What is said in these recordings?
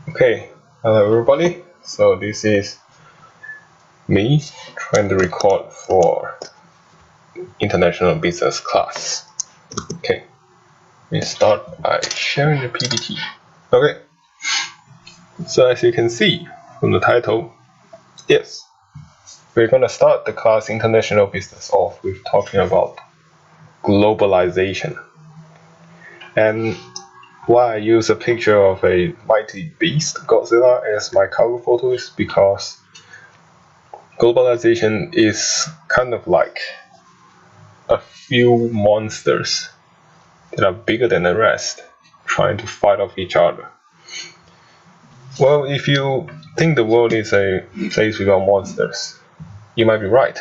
Okay, hello everybody. So this is me trying to record for international business class. Okay, we start by sharing the PPT. Okay, so as you can see from the title, yes, we're gonna start the class international business off with talking about globalization. And why I use a picture of a mighty beast, Godzilla, as my cover photo is because globalization is kind of like a few monsters that are bigger than the rest trying to fight off each other. Well, if you think the world is a place without monsters, you might be right,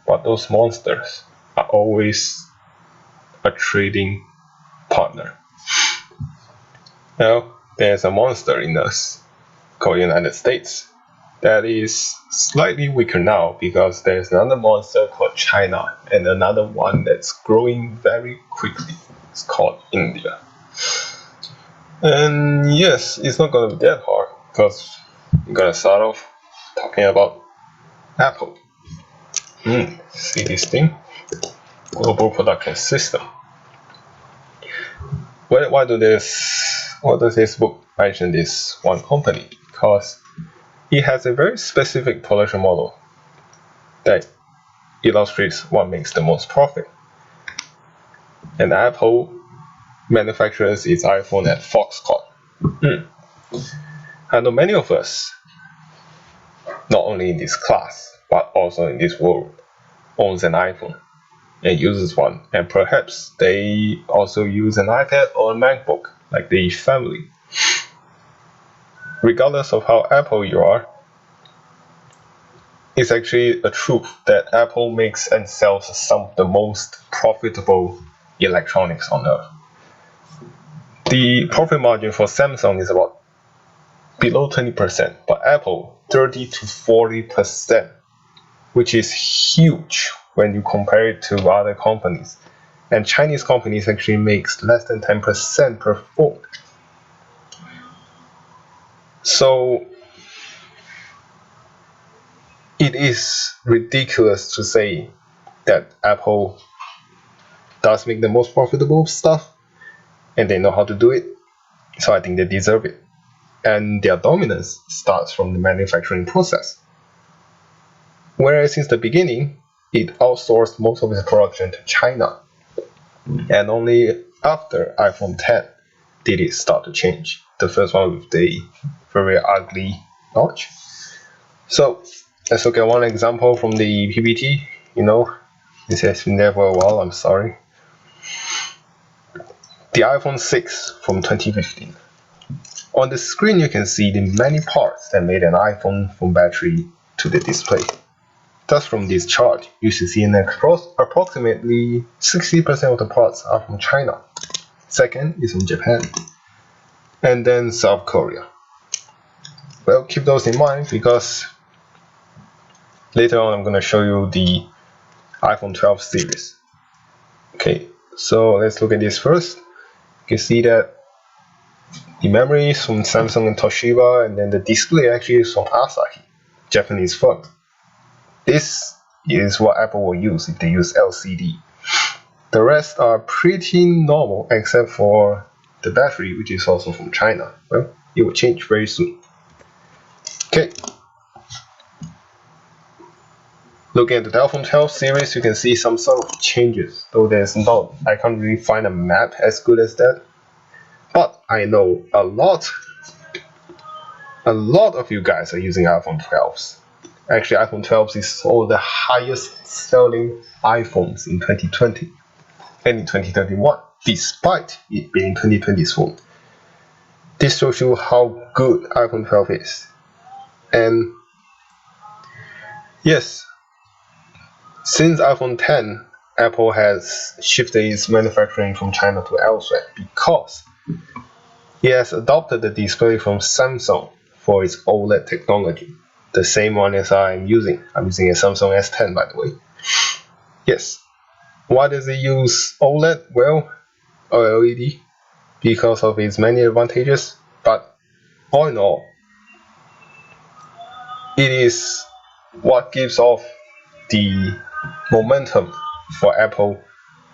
but those monsters are always a trading partner. Now, there's a monster in us called United States that is slightly weaker now because there's another monster called China and another one that's growing very quickly. It's called India. And yes, it's not going to be that hard because I'm going to start off talking about Apple. See this thing? Global production system. Why does this book mention this one company? Because it has a very specific production model that illustrates what makes the most profit. And Apple manufactures its iPhone at Foxconn. I know many of us, not only in this class, but also in this world, owns an iPhone and uses one, and perhaps they also use an iPad or a MacBook, like the family. Regardless of how Apple you are, it's actually a truth that Apple makes and sells some of the most profitable electronics on earth. The profit margin for Samsung is about below 20%, but Apple 30 to 40%, which is huge when you compare it to other companies. And Chinese companies actually makes less than 10% per phone. So it is ridiculous to say that Apple does make the most profitable stuff and they know how to do it. So I think they deserve it. And their dominance starts from the manufacturing process. Whereas since the beginning, it outsourced most of its production to China. And only after iPhone 10 did it start to change. The first one with the very ugly notch. So let's look at one example from the PPT. This has been there for a while, I'm sorry. The iPhone 6 from 2015. On the screen you can see the many parts that made an iPhone from battery to the display. Thus from this chart, you should see approximately 60% of the parts are from China. Second is from Japan. And then South Korea. Well, keep those in mind because later on I'm going to show you the iPhone 12 series. Okay, so let's look at this first. You can see that the memory is from Samsung and Toshiba, and then the display actually is from Asahi, Japanese firm. This is what Apple will use if they use LCD. The rest are pretty normal except for the battery, which is also from China. Well, it will change very soon. Okay. Looking at the iPhone 12 series, you can see some sort of changes, though I can't really find a map as good as that. But I know a lot of you guys are using iPhone 12s. Actually, iPhone 12 is one of the highest selling iPhones in 2020 and in 2021, despite it being 2020's phone. This shows you how good iPhone 12 is. And yes, since iPhone 10, Apple has shifted its manufacturing from China to elsewhere because it has adopted the display from Samsung for its OLED technology. The same one as I'm using. I'm using a Samsung S10, by the way. Yes. Why does it use OLED? Well, or LED, because of its many advantages. But all in all, it is what gives off the momentum for Apple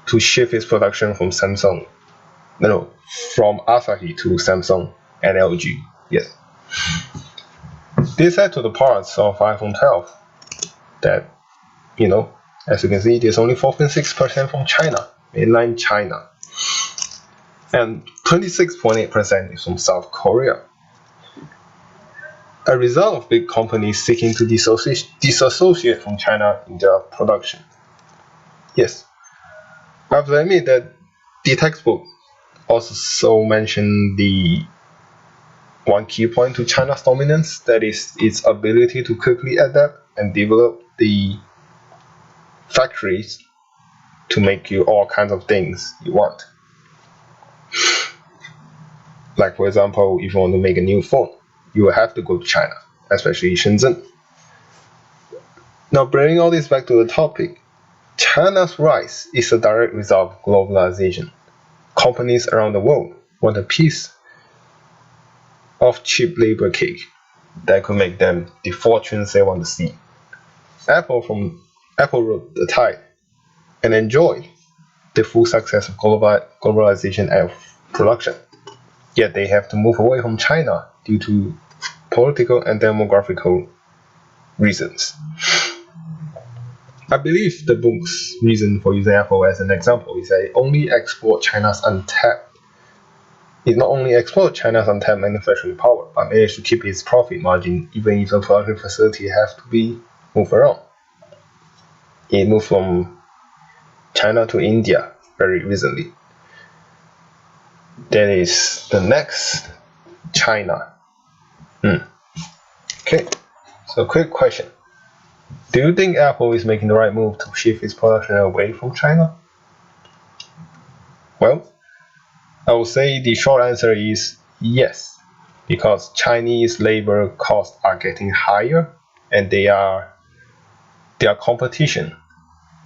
to shift its production from Samsung, from Asahi to Samsung and LG. Yes. This led to the parts of iPhone 12 that, as you can see, there's only 4.6% from China, mainland China, and 26.8% is from South Korea. A result of big companies seeking to disassociate from China in their production. Yes, I have to admit that the textbook also mentioned the one key point to China's dominance, that is its ability to quickly adapt and develop the factories to make you all kinds of things you want. Like, for example, if you want to make a new phone, you will have to go to China, especially Shenzhen. Now, bringing all this back to the topic, China's rise is a direct result of globalization. Companies around the world want a piece of cheap labor cake that could make them the fortunes they want to see. Apple rode the tide and enjoyed the full success of globalization and production. Yet they have to move away from China due to political and demographical reasons. I believe the book's reason for using Apple as an example is that it not only exports China's untapped manufacturing power, but managed to keep its profit margin even if the production facility has to be moved around. It moved from China to India very recently. Then is the next, China. Okay, so quick question. Do you think Apple is making the right move to shift its production away from China? Well, I would say the short answer is yes, because Chinese labor costs are getting higher and their competition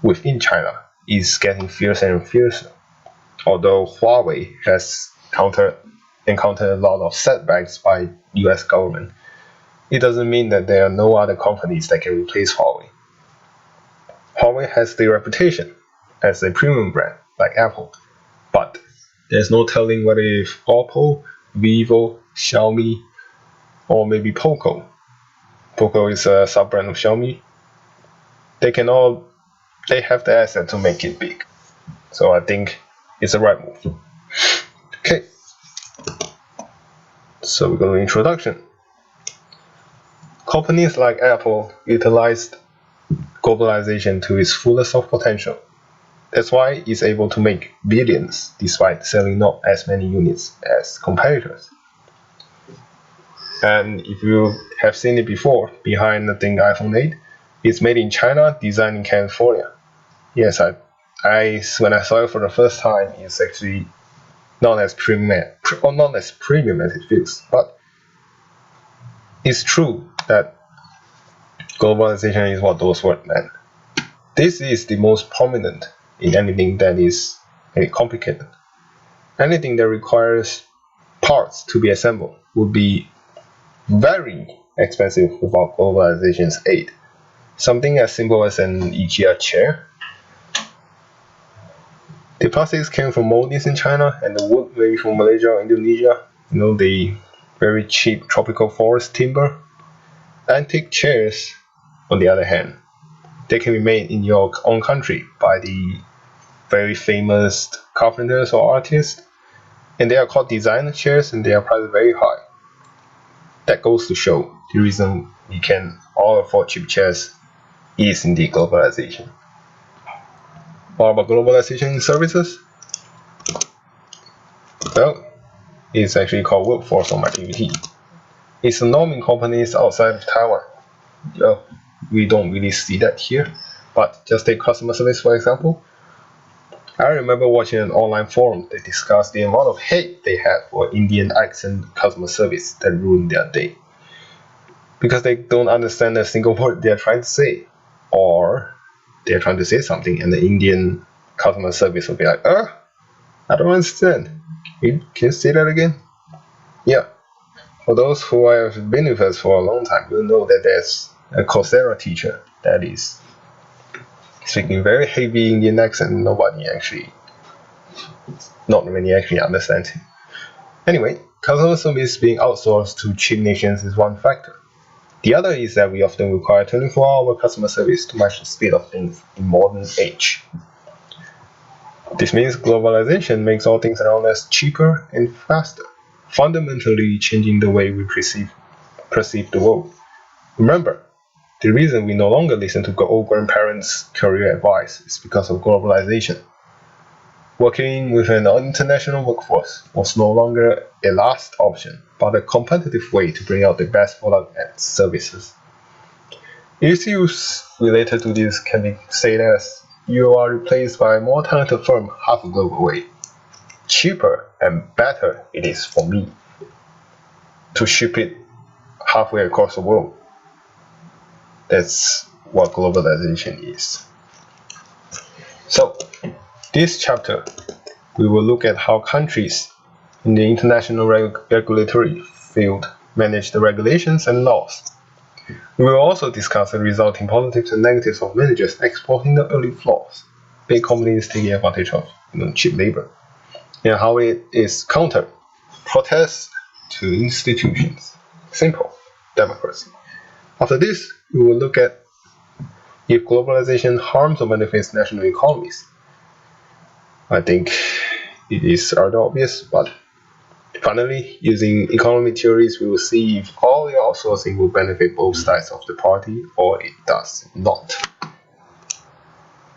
within China is getting fiercer and fiercer. Although Huawei has encountered a lot of setbacks by US government, it doesn't mean that there are no other companies that can replace Huawei. Huawei has the reputation as a premium brand like Apple, but there's no telling whether if Oppo, Vivo, Xiaomi, or maybe Poco is a sub-brand of Xiaomi, they have the asset to make it big. So I think it's the right move. Okay, so we go to introduction. Companies like Apple utilized globalization to its fullest of potential. That's why it's able to make billions despite selling not as many units as competitors. And if you have seen it before, behind the iPhone 8, it's made in China, designed in California. Yes, when I saw it for the first time, it's actually not as premium as it feels. But it's true that globalization is what those words meant. This is the most prominent in anything that is complicated. Anything that requires parts to be assembled would be very expensive without globalization's aid. Something as simple as an IKEA chair. The plastics came from moldings in China, and the wood maybe from Malaysia or Indonesia. The very cheap tropical forest timber. Antique chairs, on the other hand, they can be made in your own country by the very famous carpenters or artists, and they are called designer chairs, and they are priced very high. That goes to show the reason we can all afford cheap chairs is indeed globalization. What about globalization in services? Well, it's actually called workforce mobility. It's a norm in companies outside of Taiwan. Well, we don't really see that here, but just take customer service for example. I remember watching an online forum that discussed the amount of hate they had for Indian accent customer service that ruined their day. Because they don't understand a single word they're trying to say, or they're trying to say something and the Indian customer service will be like, I don't understand. Can you say that again? Yeah. For those who have been with us for a long time, you'll know that there's a Coursera teacher that is speaking very heavy Indian accent. Not many actually understand him. Anyway, customer service being outsourced to cheap nations is one factor. The other is that we often require 24-hour customer service to match the speed of things in modern age. This means globalization makes all things around us cheaper and faster, fundamentally changing the way we perceive the world. Remember, the reason we no longer listen to old grandparents' career advice is because of globalization. Working with an international workforce was no longer a last option, but a competitive way to bring out the best products and services. Issues related to this can be said as you are replaced by a more talented firm half a globe away. Cheaper and better it is for me to ship it halfway across the world. That's what globalization is. So, this chapter, we will look at how countries in the international regulatory field manage the regulations and laws. We will also discuss the resulting positives and negatives of managers exploiting the early flaws, big companies taking advantage of cheap labor, and how it is countered. Protest to institutions. Simple. Democracy. After this, we will look at if globalization harms or benefits national economies. I think it is rather obvious, but finally, using economic theories, we will see if all the outsourcing will benefit both sides of the party or it does not.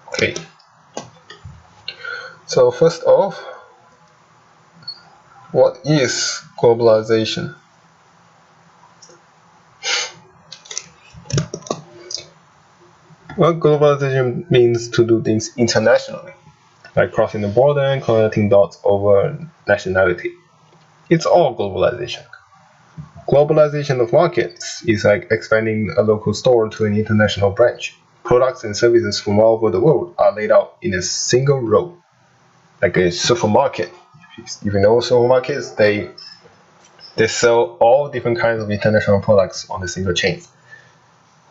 Okay. So first off, what is globalization? Well, globalization means to do things internationally, like crossing the border and connecting dots over nationality. It's all globalization. Globalization of markets is like expanding a local store to an international branch. Products and services from all over the world are laid out in a single row, like a supermarket. If you know supermarkets, they sell all different kinds of international products on a single chain.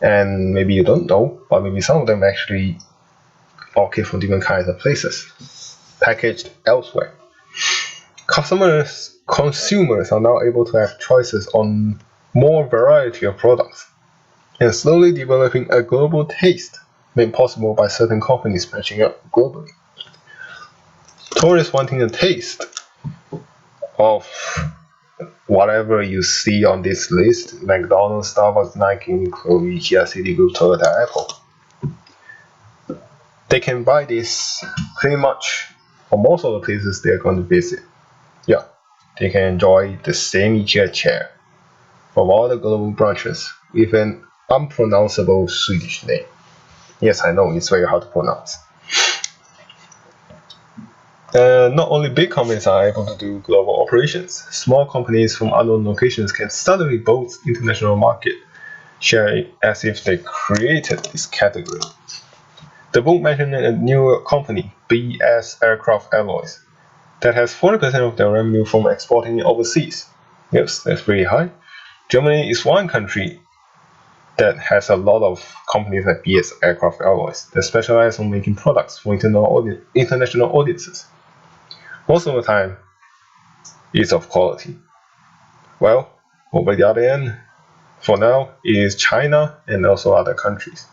And maybe you don't know, but maybe some of them actually all came from different kinds of places, packaged elsewhere. Consumers are now able to have choices on more variety of products, and slowly developing a global taste made possible by certain companies branching out globally. Tourists wanting a taste of whatever you see on this list, McDonald's, Starbucks, Nike, Chloe, Kia, Citigroup, Toyota, Apple, they can buy this pretty much for most of the places they're going to visit. Yeah, they can enjoy the same IKEA chair from all the global branches with an unpronounceable Swedish name. Yes, I know, it's very hard to pronounce. Not only big companies are able to do global operations, small companies from unknown locations can suddenly boast international market share as if they created this category. The book mentioned a new company, BS Aircraft Alloys, that has 40% of their revenue from exporting overseas. Yes, that's pretty high. Germany is one country that has a lot of companies like BS Aircraft Alloys that specialize on making products for international audiences. Most of the time, it's of quality. Well, over the other end, for now, it is China and also other countries,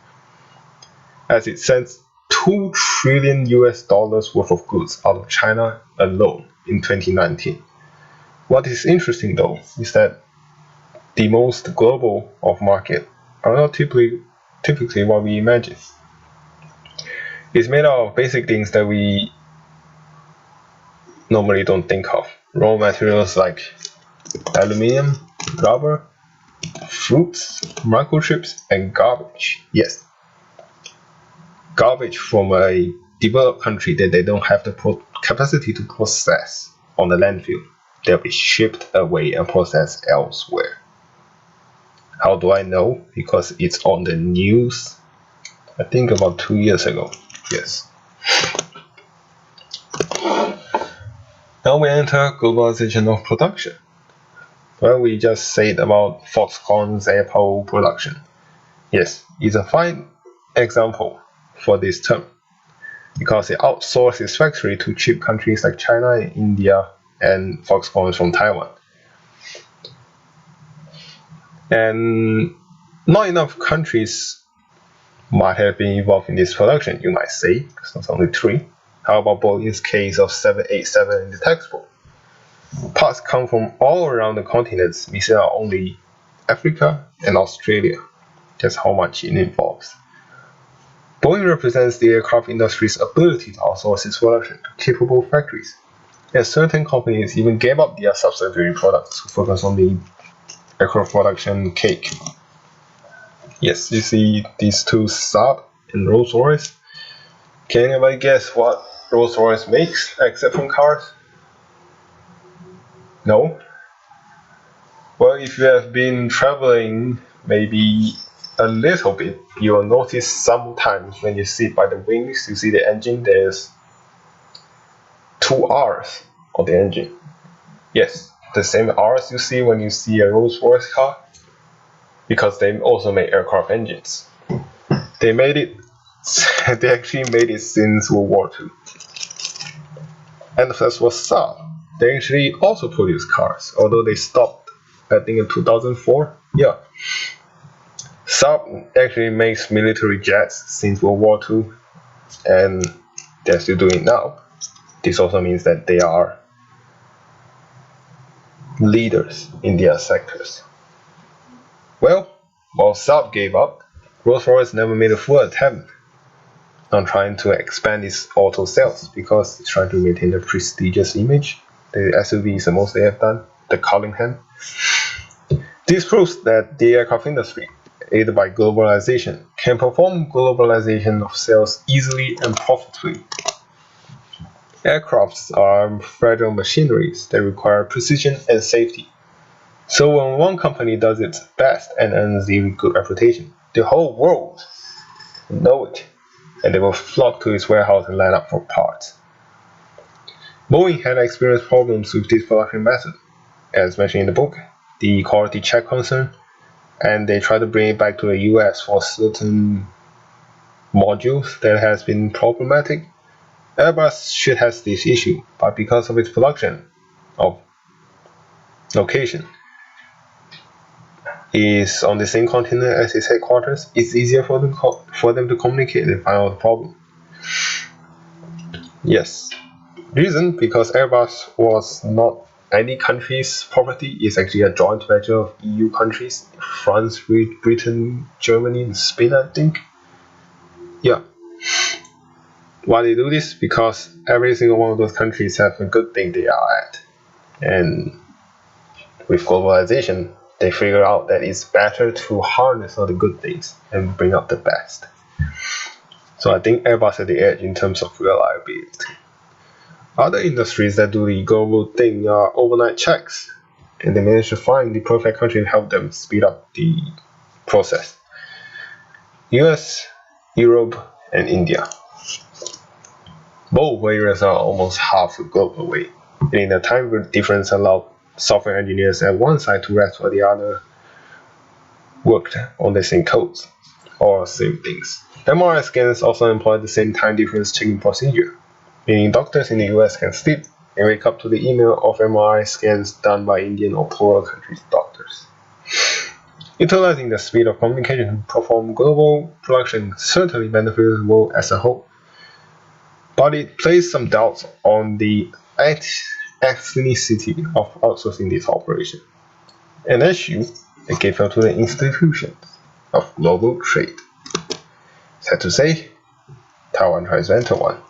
as it sends $2 trillion worth of goods out of China alone in 2019. What is interesting though is that the most global of market are not typically what we imagine. It's made out of basic things that we normally don't think of. Raw materials like aluminium, rubber, fruits, microchips, and garbage. Yes, garbage from a developed country that they don't have the capacity to process on the landfill. They'll be shipped away and processed elsewhere. How do I know? Because it's on the news, I think about 2 years ago. Yes. Now we enter globalization of production. Well, we just said about Foxconn's Apple production. Yes, it's a fine example for this term because it outsourced its factory to cheap countries like China and India, and Foxconn from Taiwan. And not enough countries might have been involved in this production, you might say, because there's only 3. How about Boeing's case of 787 in the textbook? Parts come from all around the continents, missing out only Africa and Australia. That's how much it involves. Boeing represents the aircraft industry's ability to outsource its production to capable factories, and certain companies even gave up their subsidiary products to focus on the aircraft production cake. Yes, you see these two Saab and Rolls-Royce. Can anybody guess what Rolls-Royce makes except from cars? No? Well, if you have been traveling maybe a little bit, you will notice sometimes when you sit by the wings, you see the engine, there's 2 R's on the engine. Yes, the same R's you see when you see a Rolls-Royce car, because they also make aircraft engines. They actually made it since World War II. And as for Saab, they actually also produce cars, although they stopped, I think, in 2004. Yeah. Saab actually makes military jets since World War II, and they're still doing it now. This also means that they are leaders in their sectors. Well, while Saab gave up, Rolls-Royce never made a full attempt on trying to expand its auto sales because it's trying to maintain a prestigious image. The SUV is the most they have done, the Cullingham. This proves that the aircraft industry, aided by globalization, can perform globalization of sales easily and profitably. Aircrafts are fragile machineries that require precision and safety. So when one company does its best and earns a good reputation, the whole world will know it, and they will flock to its warehouse and line up for parts. Boeing had experienced problems with this production method, as mentioned in the book, the quality check concern, and they tried to bring it back to the US for certain modules that has been problematic. Airbus should have this issue, but because of its production of location is on the same continent as its headquarters, it's easier for them to communicate and find out the problem. Yes, reason because Airbus was not any country's property, it's actually a joint venture of EU countries, France, Britain, Germany, and Spain, I think. Yeah. Why they do this? Because every single one of those countries have a good thing they are at. And with globalization, they figure out that it's better to harness all the good things and bring out the best. So I think Airbus has the edge in terms of reliability. Other industries that do the global thing are overnight checks, and they manage to find the perfect country to help them speed up the process. US, Europe, and India. Both areas are almost half the globe away, and in the time difference allowed software engineers at one side to rest while the other worked on the same codes or same things. MRI scans also employ the same time difference checking procedure, meaning doctors in the US can sleep and wake up to the email of MRI scans done by Indian or poorer countries' doctors. Utilizing the speed of communication to perform global production certainly benefits the world as a whole, but it places some doubts on the ethnicity of outsourcing this operation, an issue that gave up to the institutions of global trade. Sad to say, Taiwan tries to enter one.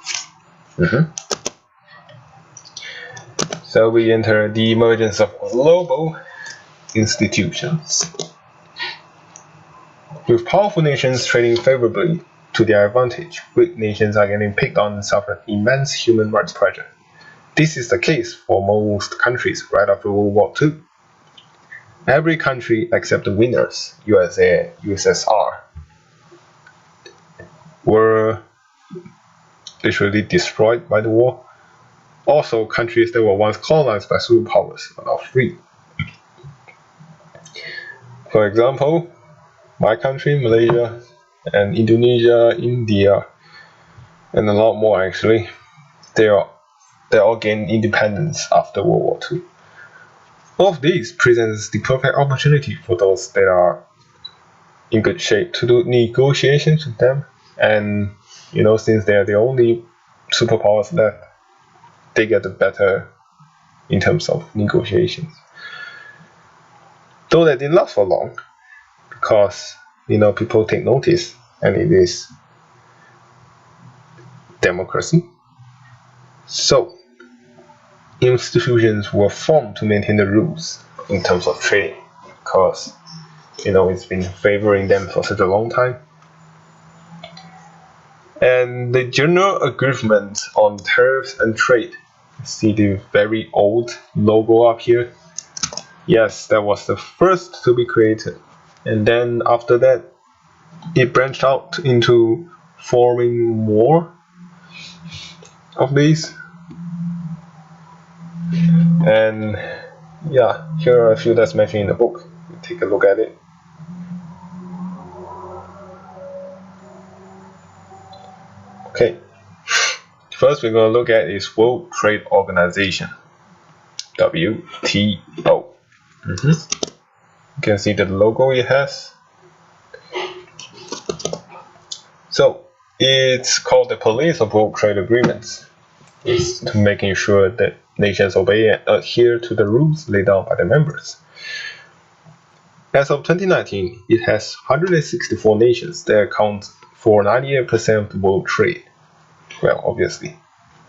So we enter the emergence of global institutions. With powerful nations trading favorably to their advantage, weak nations are getting picked on and suffer immense human rights pressure. This is the case for most countries right after World War II. Every country except the winners, USA, USSR, were literally destroyed by the war. Also, countries that were once colonized by superpowers are now free. For example, my country, Malaysia, and Indonesia, India, and a lot more actually, they all gained independence after World War II. All of these presents the perfect opportunity for those that are in good shape to do negotiations with them, and since they are the only superpowers left, they get the better in terms of negotiations. Though that didn't last for long, because people take notice, and it is democracy. So institutions were formed to maintain the rules in terms of trading, because it's been favoring them for such a long time. And the General Agreement on Tariffs and Trade, see the very old logo up here? Yes, that was the first to be created. And then after that, it branched out into forming more of these. And yeah, here are a few that's mentioned in the book. Take a look at it. Okay, first we're going to look at is World Trade Organization, WTO. You can see the logo it has. So it's called the police of world trade agreements. It's to making sure that nations obey and adhere to the rules laid down by the members. As of 2019, it has 164 nations that account for 98% of the world trade. Well, obviously.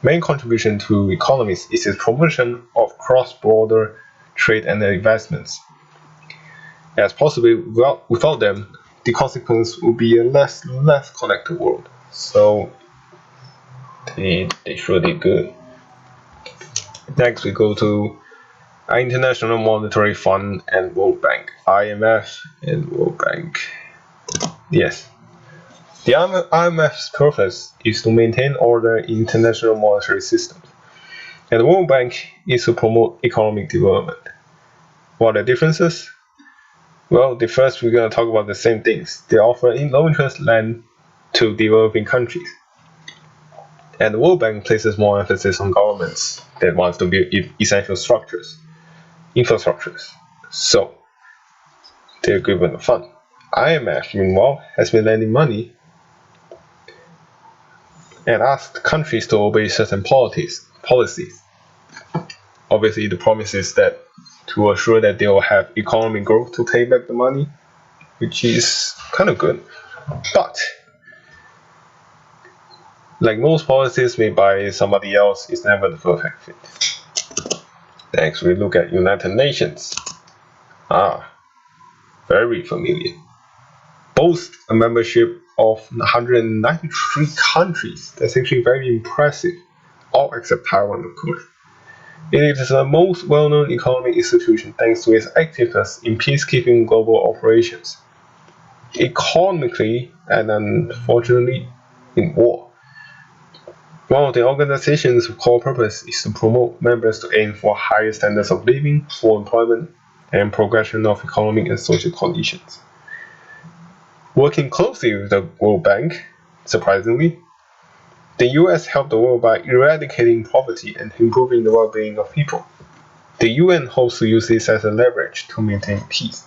Main contribution to economies is its promotion of cross-border trade and investments. As possibly without them, the consequence would be a less connected world. So they sure did good. Next we go to International Monetary Fund and World Bank, IMF and World Bank. Yes. The IMF's purpose is to maintain order in international monetary systems, and the World Bank is to promote economic development. What are the differences? Well, the first we're going to talk about the same things. They offer low-interest lend to developing countries, and the World Bank places more emphasis on governments that wants to build essential infrastructures. So they're given a fund. IMF, meanwhile, has been lending money and asked countries to obey certain policies. Obviously, the promise is that to assure that they will have economic growth to pay back the money, which is kind of good. But like most policies made by somebody else, it's never the perfect fit. Next, we look at United Nations. Very familiar. Boasts a membership of 193 countries. That's actually very impressive. All except Taiwan, of course. It is the most well-known economic institution thanks to its activeness in peacekeeping global operations, economically and unfortunately in war. One of the organization's core purpose is to promote members to aim for higher standards of living, full employment, and progression of economic and social conditions. Working closely with the World Bank, surprisingly, the US helped the world by eradicating poverty and improving the well-being of people. The UN hopes to use this as a leverage to maintain peace.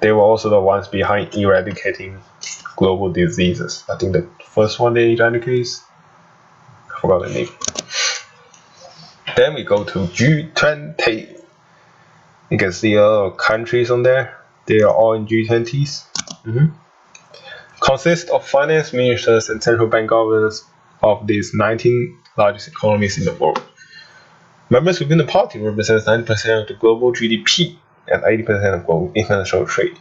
They were also the ones behind eradicating global diseases. I think the first one they eradicated, I forgot the name. Then we go to G20. You can see a lot of countries on there. They are all in G20s. Consist of finance ministers and central bank governors of these 19 largest economies in the world. Members within the party represent 90% of the global GDP and 80% of global international trade.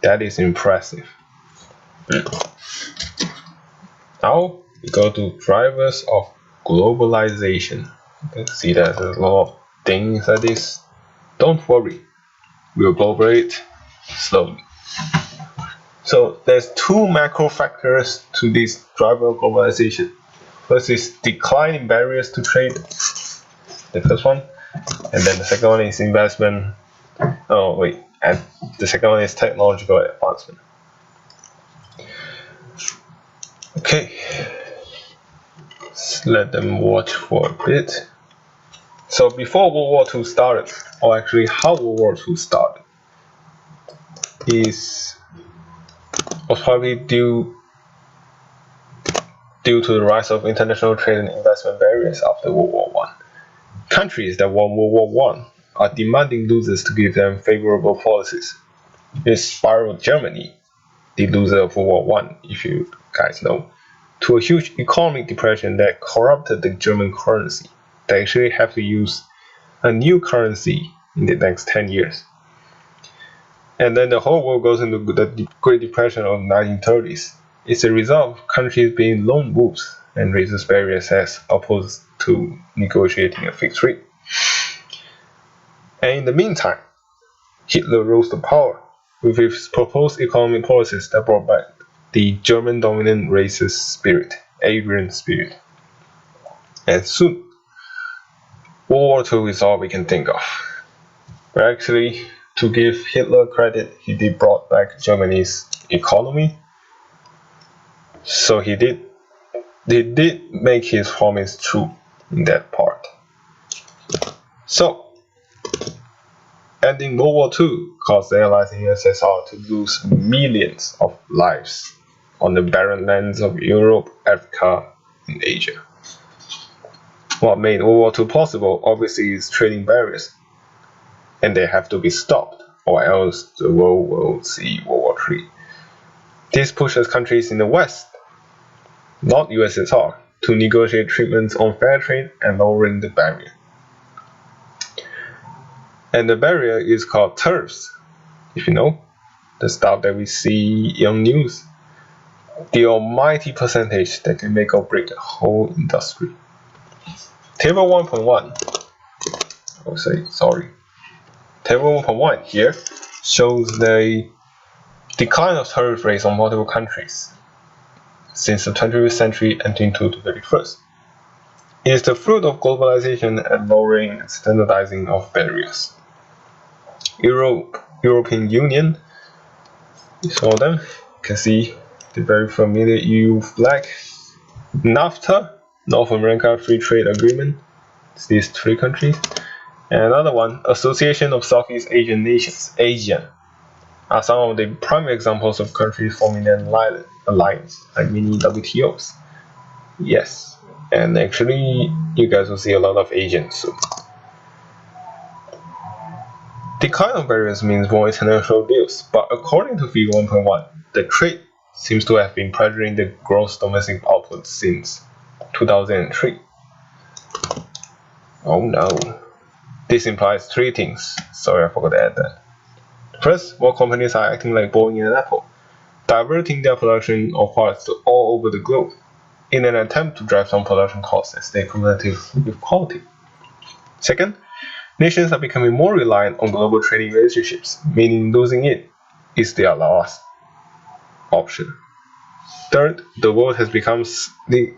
That is impressive. Now we go to drivers of globalization. You can see there's a lot of things like this. Don't worry, we'll globalate slowly. So there's two macro factors to this driver of globalization. First is declining barriers to trade, the first one, and then the second one is and the second one is technological advancement. Okay, let's let them watch for a bit. So before World War II started, or actually how World War II started, was probably due to the rise of international trade and investment barriers after World War I. Countries that won World War I are demanding losers to give them favorable policies. This spiraled Germany, the loser of World War I, if you guys know, to a huge economic depression that corrupted the German currency. They actually have to use a new currency in the next 10 years. And then the whole world goes into the Great Depression of the 1930s. It's a result of countries being lone wolves and raises barriers as opposed to negotiating a fixed rate. And in the meantime, Hitler rose to power with his proposed economic policies that brought back the German dominant racist spirit, Aryan spirit. And soon, World War II is all we can think of. But actually, to give Hitler credit, he did brought back Germany's economy. So he did make his promise true in that part. So, ending World War II caused the Allies in USSR to lose millions of lives on the barren lands of Europe, Africa, and Asia. What made World War II possible, obviously, is trading barriers, and they have to be stopped, or else the world will see World War III. This pushes countries in the West, not USSR, to negotiate treatments on fair trade and lowering the barrier. And the barrier is called tariffs, if you know, the stuff that we see on news. The almighty percentage that can make or break a whole industry. Table 1.1, Table 1.1 here shows the decline of tariff rates on multiple countries since the 20th century and into the 31st. It is the fruit of globalization and lowering and standardizing of barriers. European Union, is all of them. You can see the very familiar EU flag. NAFTA, North America Free Trade Agreement, it's these three countries. And another one, Association of Southeast Asian Nations, ASEAN, are some of the prime examples of countries forming an alliance, like mini WTOs. Yes, and actually, you guys will see a lot of Asians soon. Decline of barriers means more international deals, but according to Figure 1.1, the trade seems to have been pressuring the gross domestic output since 2003. Oh no. This implies three things. Sorry, I forgot to add that. First, more companies are acting like Boeing and Apple, diverting their production of parts to all over the globe in an attempt to drive down production costs and stay competitive with quality. Second, nations are becoming more reliant on global trading relationships, meaning losing it is their last option. Third, the world has become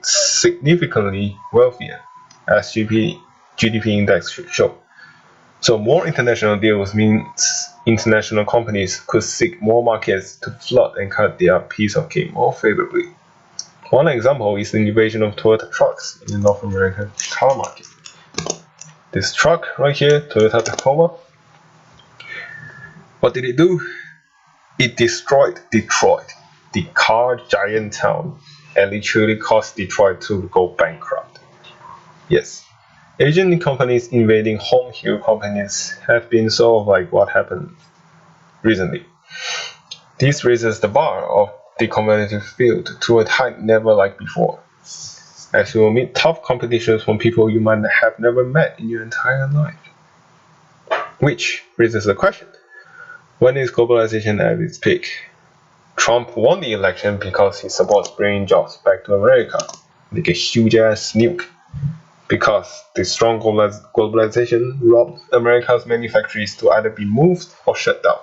significantly wealthier, as GDP index should show. So more international deals means international companies could seek more markets to flood and cut their piece of cake more favorably. One example is the invasion of Toyota trucks in the North American car market. This truck right here, Toyota Tacoma, what did it do? It destroyed Detroit, the car giant town, and literally caused Detroit to go bankrupt. Yes, Asian companies invading home here companies have been sort of like what happened recently. This raises the bar of the competitive field to a height never like before, as you will meet tough competitions from people you might have never met in your entire life. Which raises the question, when is globalization at its peak? Trump won the election because he supports bringing jobs back to America, like a huge ass nuke. Because the strong globalization robbed America's manufactories to either be moved or shut down.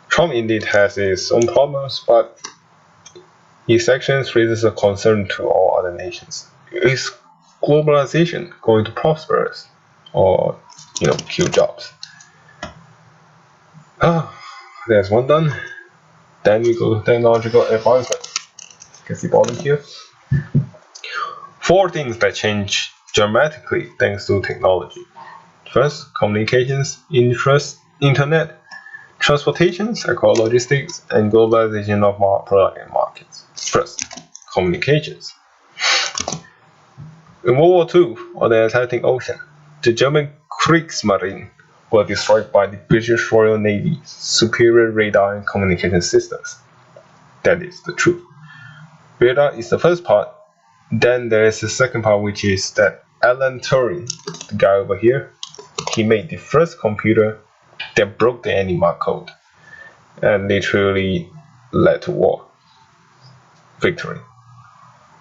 Trump indeed has his own problems, but his actions raises a concern to all other nations. Is globalization going to prosper us or kill jobs? There's one done. Then we go to technological advancement. You can see bottom here. 4 things that change dramatically thanks to technology. First, communications, internet, transportations, I call logistics, and globalization of product and markets. First, communications. In World War II, on the Atlantic Ocean, the German Kriegsmarine were destroyed by the British Royal Navy's superior radar and communication systems. That is the truth. Radar is the first part. Then there is the second part, which is that Alan Turing, the guy over here, he made the first computer that broke the Enigma code and literally led to war. Victory.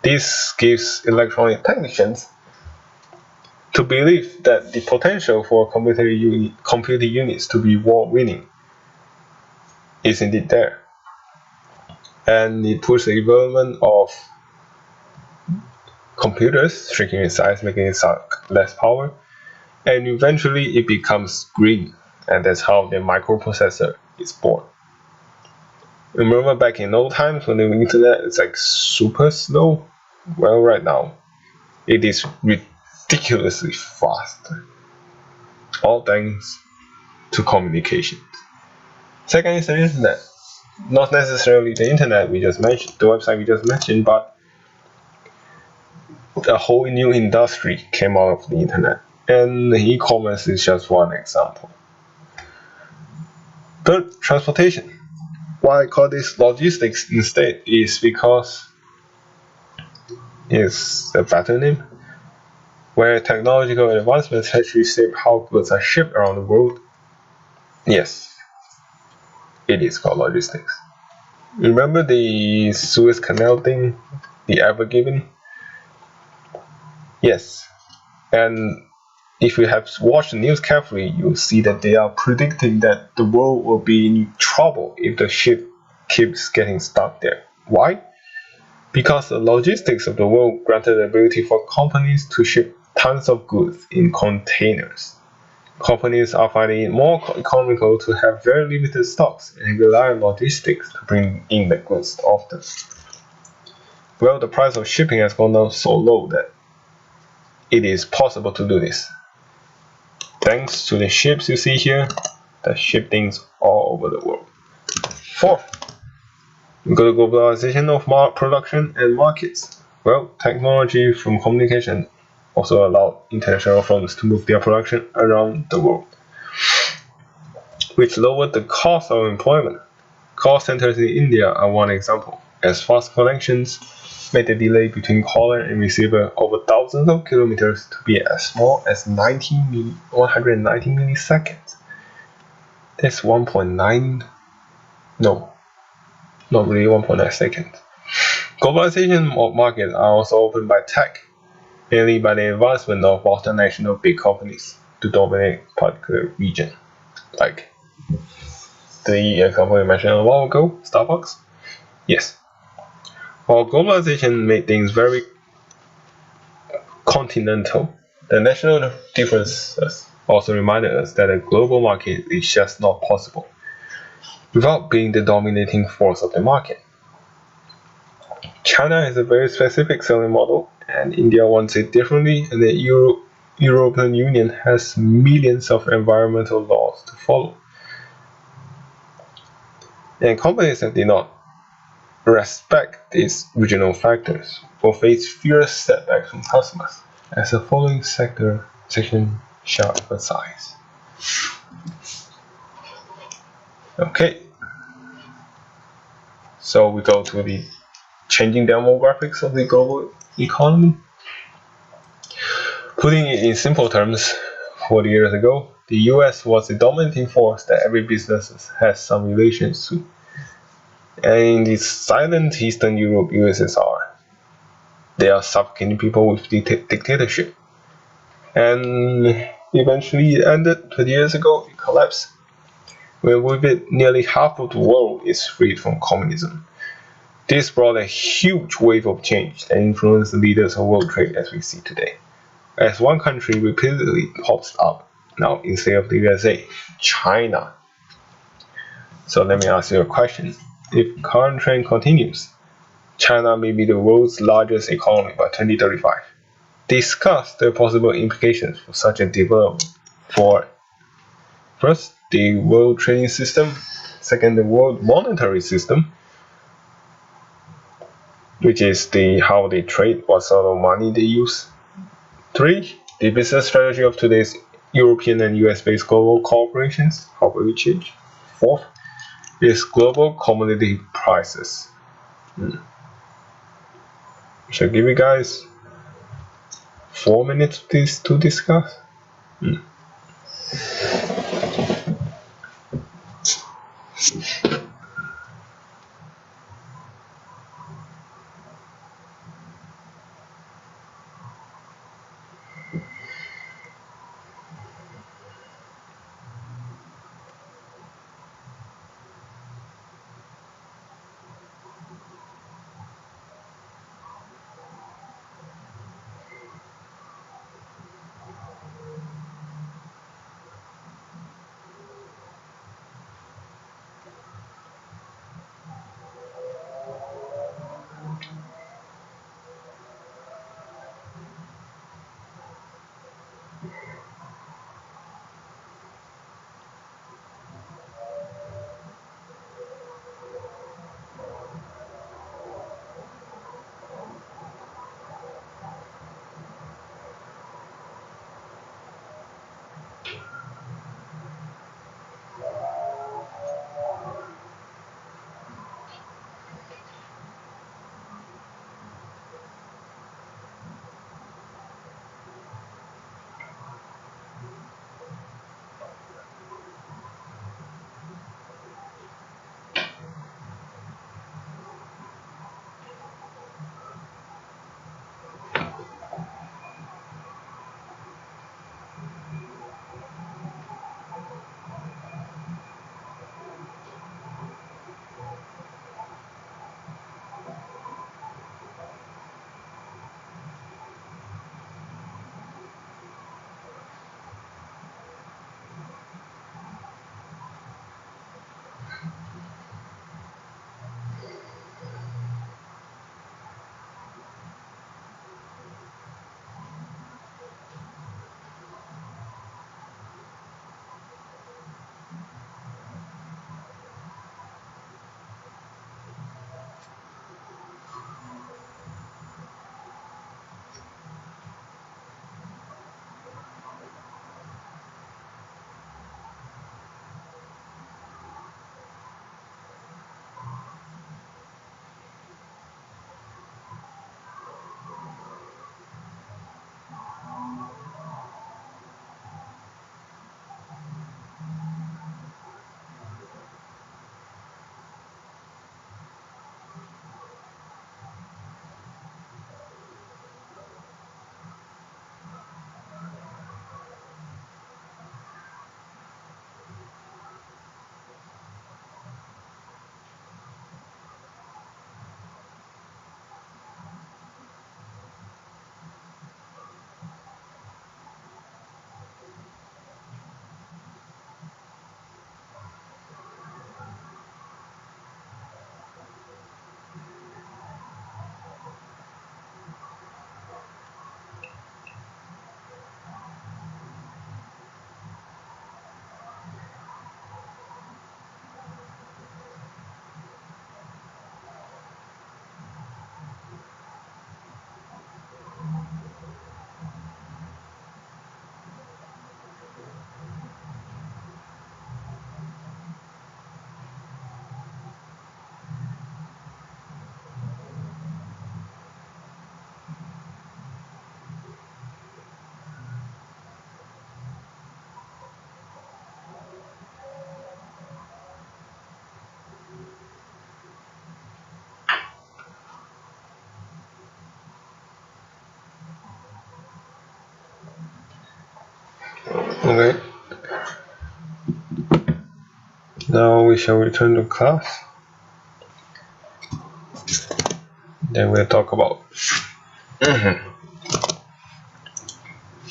This gives electronic technicians to believe that the potential for computer units to be war-winning is indeed there. And it pushes the development of computers, shrinking in size, making it suck less power, and eventually it becomes green, and that's how the microprocessor is born. Remember back in old times when the internet is like super slow? Well, right now it is ridiculously fast, all thanks to communication. Second is the internet. Not necessarily the internet we just mentioned, the website we just mentioned, but a whole new industry came out of the internet, and e-commerce is just one example. Third, transportation. Why I call this logistics instead is because it's a better name, where technological advancements actually shape how goods are shipped around the world. Yes, it is called logistics. Remember the Suez Canal thing, the Ever Given? Yes, and if you have watched the news carefully, you'll see that they are predicting that the world will be in trouble if the ship keeps getting stuck there. Why? Because the logistics of the world granted the ability for companies to ship tons of goods in containers. Companies are finding it more economical to have very limited stocks and rely on logistics to bring in the goods often. Well, the price of shipping has gone down so low that it is possible to do this. Thanks to the ships you see here that ship things all over the world. Fourth, we go to globalization of production and markets. Well, technology from communication also allowed international firms to move their production around the world, which lowered the cost of employment. Call centers in India are one example, as fast connections made the delay between caller and receiver over thousands of kilometers to be as small as 190 milliseconds. That's 1.9, no, not really 1.9 seconds. Globalization of markets are also opened by tech, mainly by the advancement of multinational big companies to dominate a particular region, like the example I mentioned a while ago, Starbucks. Yes. While globalization made things very continental, the national differences also reminded us that a global market is just not possible without being the dominating force of the market. China has a very specific selling model, and India wants it differently, and the European Union has millions of environmental laws to follow. And companies that did not respect these regional factors will face fierce setbacks from customers, as the following section shall emphasize. Okay, so we go to the changing demographics of the global economy. Putting it in simple terms, 40 years ago, the US was the dominating force that every business has some relations to. And in the silent Eastern Europe, USSR, they are suffocating people with dictatorship. And eventually it ended 20 years ago, it collapsed. When with it, nearly half of the world is freed from communism. This brought a huge wave of change that influenced the leaders of world trade as we see today. As one country repeatedly pops up, now instead of the USA, China. So let me ask you a question. If current trend continues, China may be the world's largest economy by 2035. Discuss the possible implications for such a development for first, the world trading system, second, the world monetary system, which is how they trade, what sort of money they use. 3, the business strategy of today's European and US-based global corporations, how will it change? 4th is global commodity prices. Shall I give you guys 4 minutes to discuss? Okay. Now we shall return to class. Then we'll talk about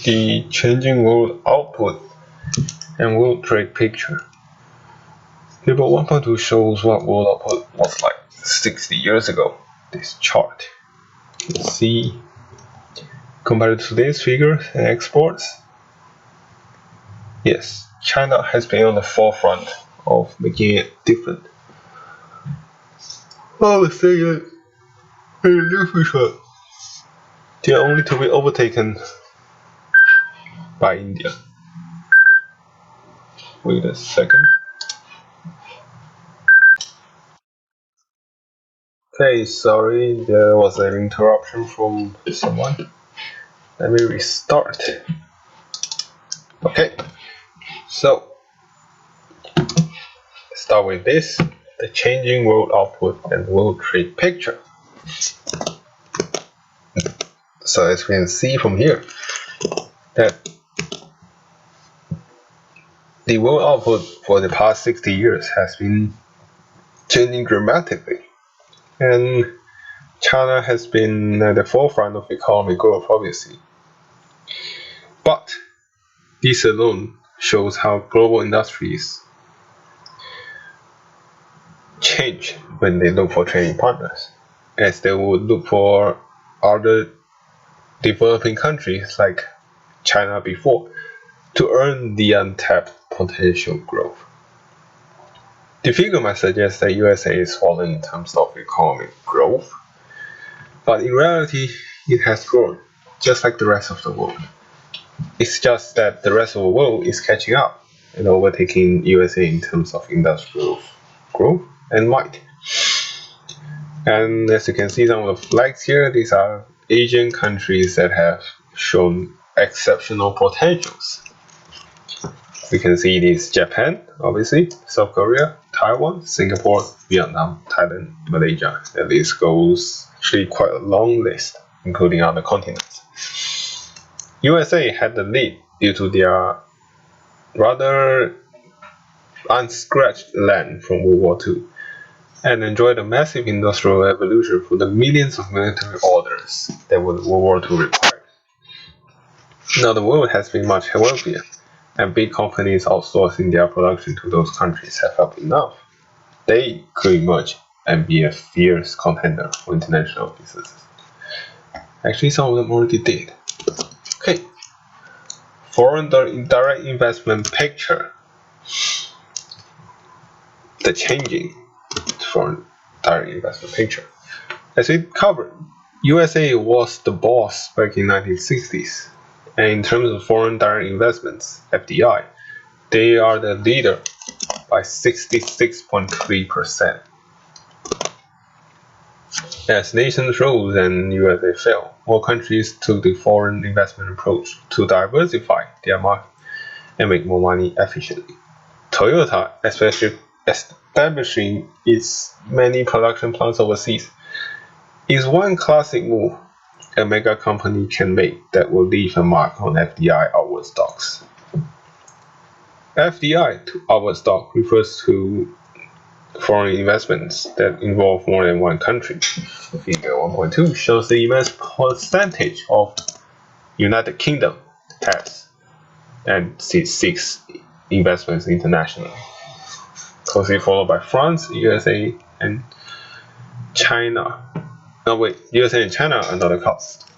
the changing world output and world trade picture. Table 1.2 shows what world output was like 60 years ago. This chart. Let's see, compared to today's figures and exports, yes, China has been on the forefront of making it different. I would say that in the near future, they are only to be overtaken by India. Wait a second. Okay, sorry, there was an interruption from someone. Let me restart. Okay, so start with this, the changing world output and world trade picture. So as we can see from here, that the world output for the past 60 years has been changing dramatically, and China has been at the forefront of economic growth, obviously. But this alone shows how global industries change when they look for trading partners, as they would look for other developing countries like China before to earn the untapped potential growth. The figure might suggest that USA is falling in terms of economic growth, but in reality, it has grown, just like the rest of the world. It's just that the rest of the world is catching up and overtaking USA in terms of industrial growth and might. And as you can see, some of the flags here, these are Asian countries that have shown exceptional potentials. We can see this: Japan, obviously, South Korea, Taiwan, Singapore, Vietnam, Thailand, Malaysia. And this goes actually quite a long list, including other continents. USA had the lead due to their rather unscratched land from World War II, and enjoyed a massive industrial revolution for the millions of military orders that World War II required. Now the world has been much wealthier, and big companies outsourcing their production to those countries have helped enough. They could emerge and be a fierce contender for international businesses. Actually, some of them already did. Okay, foreign direct investment picture. The changing foreign direct investment picture. As we covered, USA was the boss back in the 1960s, and in terms of foreign direct investments, FDI, they are the leader by 66.3%. As nations rose and USA fell, more countries took the foreign investment approach to diversify their market and make more money efficiently. Toyota, especially establishing its many production plants overseas, is one classic move a mega company can make that will leave a mark on FDI outward stocks. FDI to outward stock refers to foreign investments that involve more than one country. Figure 1.2 shows the immense percentage of United Kingdom has and seeks investments internationally, closely followed by France, USA, and China. USA and China are not the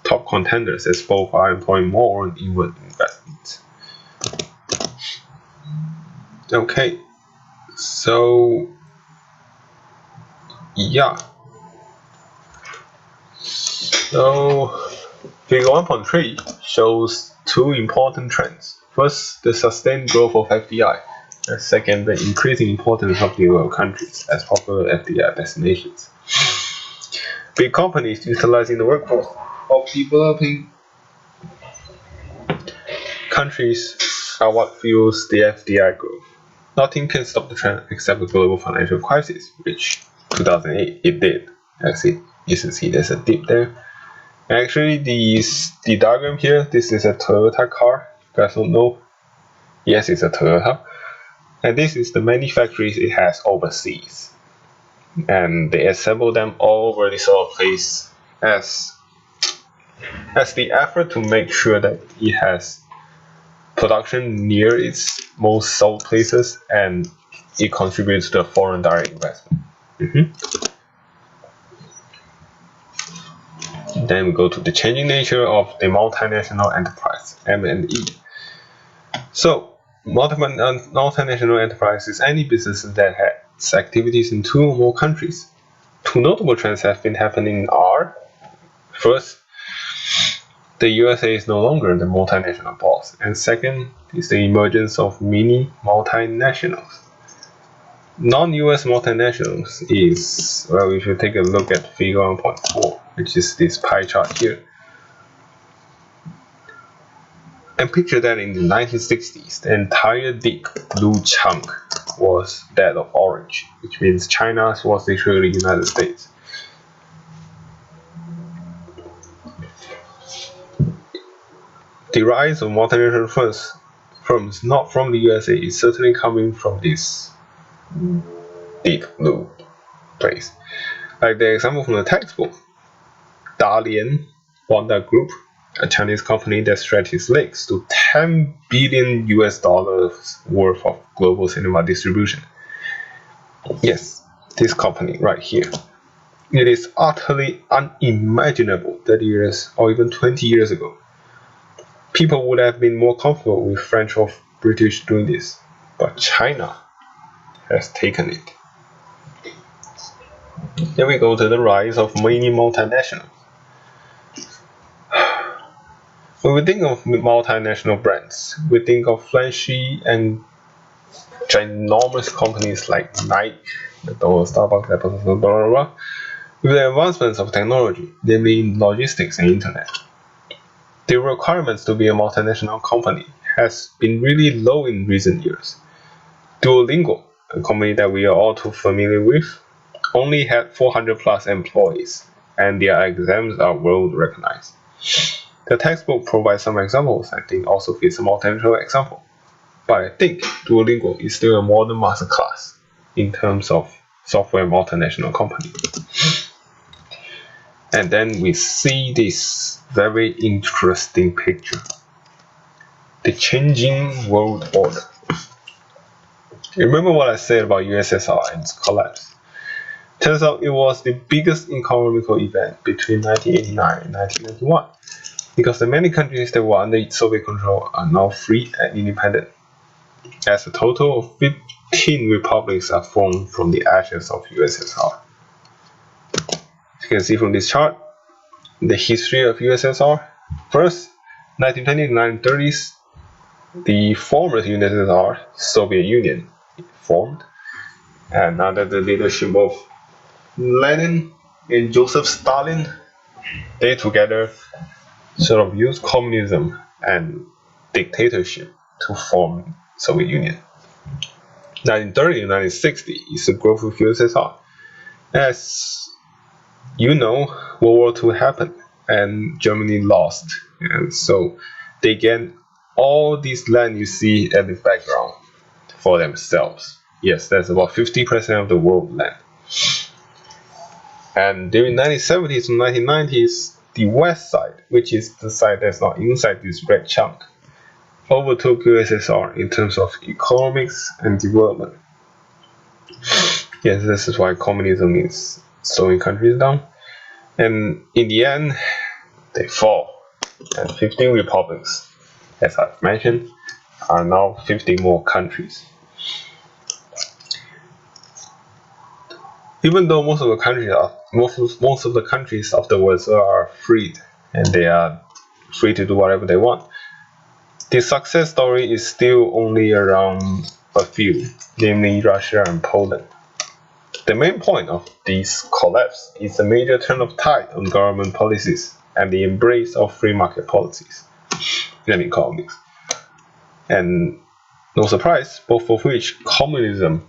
top contenders, as both are employing more on inward investments. Okay, so yeah. So figure 1.3 shows two important trends. First, the sustained growth of FDI, and second, the increasing importance of developed countries as popular FDI destinations. Big companies utilizing the workforce of developing countries are what fuels the FDI growth. Nothing can stop the trend except the global financial crisis, which 2008 it did. Actually, you can see there's a dip there. Actually, the diagram here, this is a Toyota car. You guys don't know? Yes, it's a Toyota. And this is the many factories it has overseas. And they assemble them all over this sort of place as the effort to make sure that it has production near its most sold places and it contributes to foreign direct investment. Then we go to the changing nature of the multinational enterprise, M&E. So, multinational enterprise is any business that has activities in 2 or more countries. 2 notable trends have been happening are, first, the USA is no longer the multinational boss, and second is the emergence of mini multinationals. Non-US multinationals is, well, if you take a look at figure 1.4, which is this pie chart here. And picture that in the 1960s, the entire deep blue chunk was that of orange, which means China was literally the United States. The rise of multinational firms not from the USA is certainly coming from this deep blue place. Like the example from the textbook, Dalian Wanda Group, a Chinese company that stretched its legs to $10 billion worth of global cinema distribution. Yes, this company right here. It is utterly unimaginable 30 years or even 20 years ago. People would have been more comfortable with French or British doing this, but China has taken it. Then we go to the rise of many multinationals. When we think of multinational brands, we think of flashy and ginormous companies like Nike, Starbucks, Apple, blah, blah, blah. With the advancements of technology, namely logistics and internet, the requirements to be a multinational company has been really low in recent years. Duolingo, a company that we are all too familiar with, only had 400 plus employees, and their exams are world recognized. The textbook provides some examples I think also fits a multinational example, but I think Duolingo is still a modern masterclass in terms of software multinational company. And then we see this very interesting picture, the changing world order. Remember what I said about USSR and its collapse? Turns out it was the biggest economical event between 1989 and 1991, because the many countries that were under Soviet control are now free and independent, as a total of 15 republics are formed from the ashes of USSR. As you can see from this chart, the history of USSR. First, 1920s to 1930s, the former USSR, Soviet Union, formed, and under the leadership of Lenin and Joseph Stalin, they together sort of used communism and dictatorship to form Soviet Union. 1930 to 1960 is the growth of USSR. As you know, World War II happened and Germany lost, and so they gained all this land you see at the background for themselves. Yes, that's about 50% of the world land. And during 1970s to 1990s, the west side, which is the side that's not inside this red chunk, overtook USSR in terms of economics and development. Yes, this is why communism is slowing countries down. And in the end, they fall. And 15 republics, as I've mentioned, are now 50 more countries. Even though most of the countries of the world are freed and they are free to do whatever they want, the success story is still only around a few, namely Russia and Poland. The main point of this collapse is a major turn of tide on government policies and the embrace of free market policies and economics. And no surprise, both of which communism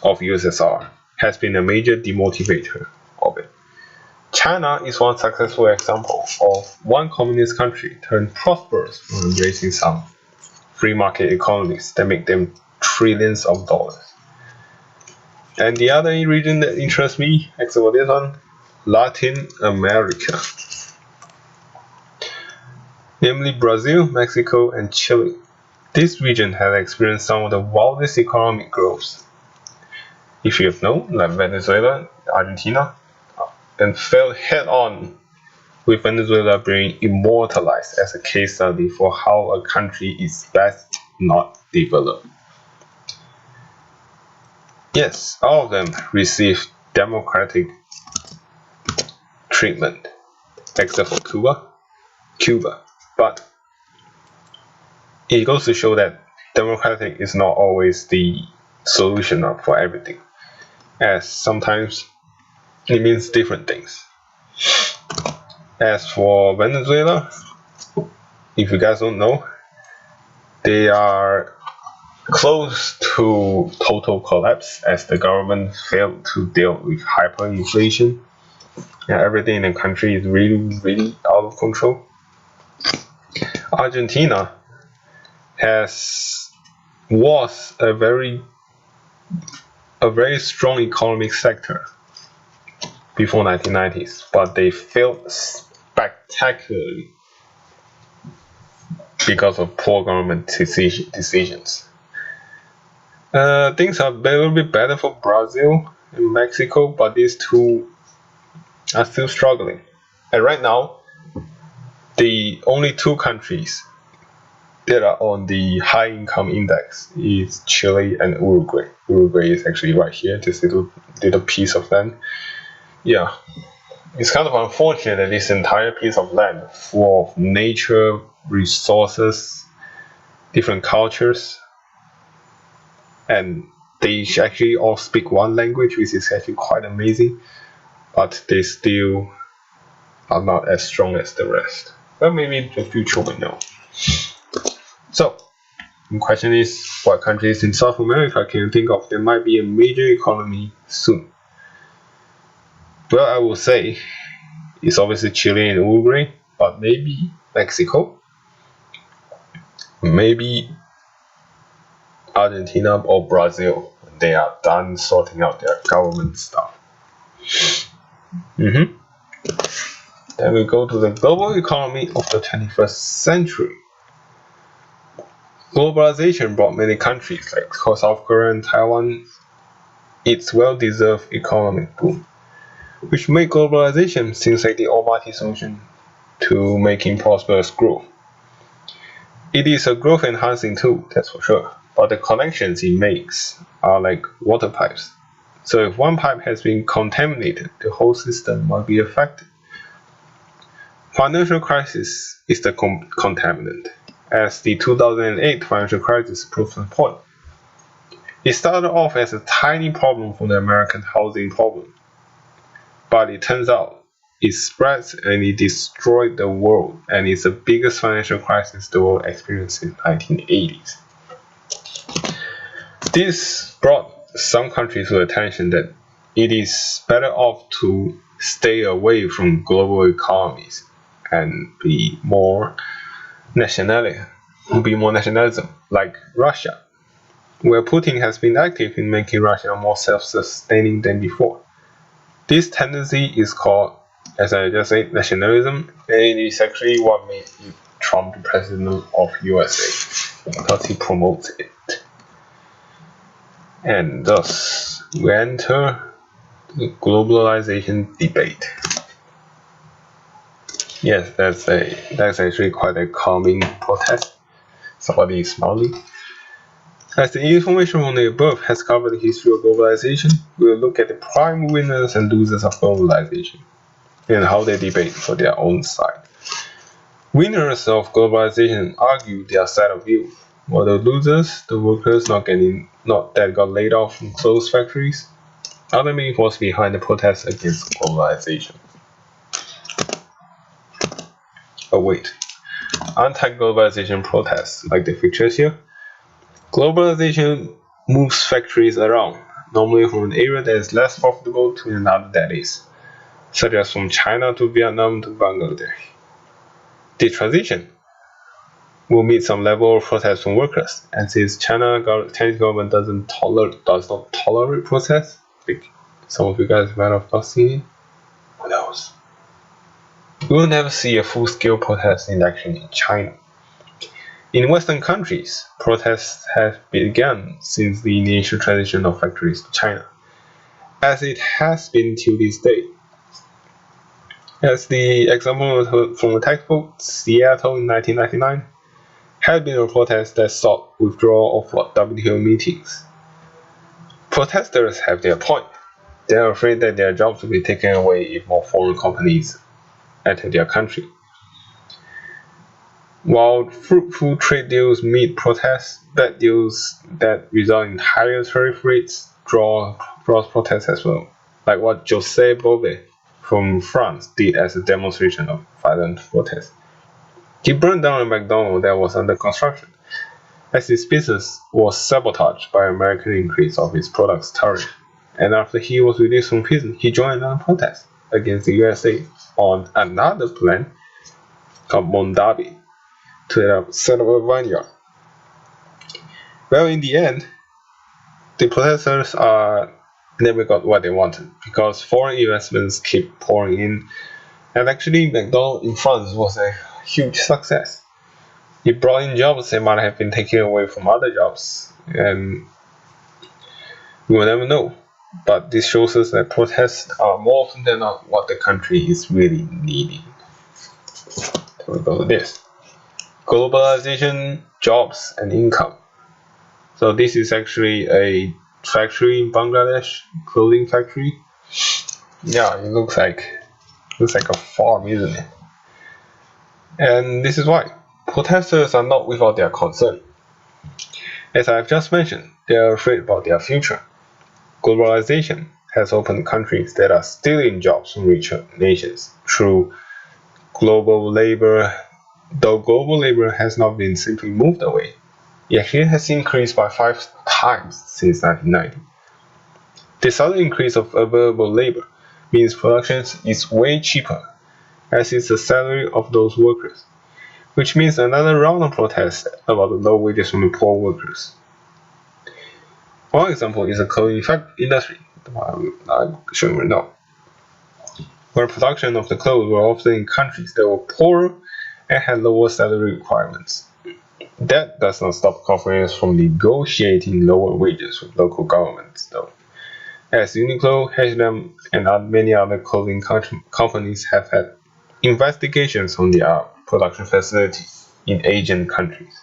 of USSR has been a major demotivator of it. China is one successful example of one communist country turned prosperous from embracing some free market economies that make them trillions of dollars. And the other region that interests me, except for this one, Latin America. Namely Brazil, Mexico, and Chile. This region has experienced some of the wildest economic growth if you have known, like Venezuela, Argentina, and fell head-on with Venezuela being immortalized as a case study for how a country is best not developed. Yes, all of them received democratic treatment, except for Cuba. But it goes to show that democratic is not always the solution for everything, as sometimes it means different things. As for Venezuela, if you guys don't know, they are close to total collapse as the government failed to deal with hyperinflation. Yeah, everything in the country is really out of control. Argentina was a very strong economic sector before 1990s, but they failed spectacularly because of poor government decisions. Things are a little bit better for Brazil and Mexico, but these two are still struggling. And right now, the only two countries that are on the high income index is Chile and Uruguay. Uruguay is actually right here, this little piece of land. Yeah, it's kind of unfortunate that this entire piece of land full of nature, resources, different cultures, and they actually all speak one language, which is actually quite amazing, but they still are not as strong as the rest. But maybe the future will know. So, the question is, what countries in South America can you think of that might be a major economy soon? Well, I will say it's obviously Chile and Uruguay, but maybe Mexico, maybe Argentina or Brazil when they are done sorting out their government stuff. Then we go to the global economy of the 21st century. Globalization brought many countries like South Korea and Taiwan its well-deserved economic boom, which made globalization seem like the almighty solution to making prosperous growth. It is a growth-enhancing tool, that's for sure, but the connections it makes are like water pipes. So if one pipe has been contaminated, the whole system might be affected. Financial crisis is the contaminant, as the 2008 financial crisis proves the point. It started off as a tiny problem for the American housing problem, but it turns out it spreads and it destroyed the world, and it's the biggest financial crisis the world experienced in the 1980s. This brought some countries to attention that it is better off to stay away from global economies and be more nationalism, like Russia, where Putin has been active in making Russia more self-sustaining than before. This tendency is called, as I just said, nationalism, and it is actually what made Trump the president of USA, because he promotes it. And thus, we enter the globalization debate. Yes, that's actually quite a calming protest. Somebody is smiling. As the information from the above has covered the history of globalization, we will look at the prime winners and losers of globalization, and how they debate for their own side. Winners of globalization argue their side of view, while the losers, the workers that got laid off from closed factories, are the main force behind the protests against globalization. Oh wait, anti-globalization protests, like the pictures here. Globalization moves factories around, normally from an area that is less profitable to another that is, such as from China to Vietnam to Bangladesh. The transition will meet some level of protest from workers, and since Chinese government does not tolerate protests, like some of you guys might have not seen it, who knows? We will never see a full-scale protest in action in China. In Western countries, protests have begun since the initial transition of factories to China, as it has been till this day. As the example from the textbook, Seattle in 1999 had been a protest that sought withdrawal of WTO meetings. Protesters have their point. They are afraid that their jobs will be taken away if more foreign companies enter their country. While fruitful trade deals meet protests, bad deals that result in higher tariff rates draws protests as well, like what José Bové from France did as a demonstration of violent protest. He burned down a McDonald's that was under construction, as his business was sabotaged by American increase of his products' tariff. And after he was released from prison, he joined a protest against the USA on another plan called Mondavi to set up a vineyard. Well, in the end, the protesters never got what they wanted because foreign investments keep pouring in, and actually McDonald's in France was a huge success. It brought in jobs that might have been taken away from other jobs, and we will never know. But this shows us that protests are more often than not what the country is really needing. So we go to this. Globalization, jobs, and income. So this is actually a factory in Bangladesh, clothing factory. Yeah, it looks like a farm, isn't it? And this is why protesters are not without their concern. As I've just mentioned, they are afraid about their future. Globalization has opened countries that are stealing jobs from richer nations through global labor. Though global labor has not been simply moved away, it actually has increased by 5 times since 1990. The sudden increase of available labor means production is way cheaper, as is the salary of those workers, which means another round of protests about the low wages from the poor workers. One example is the clothing industry, I'm showing right now, where production of the clothes were often in countries that were poorer and had lower salary requirements. That does not stop companies from negotiating lower wages with local governments, though, as Uniqlo, H&M, and many other clothing companies have had investigations on their production facilities in Asian countries.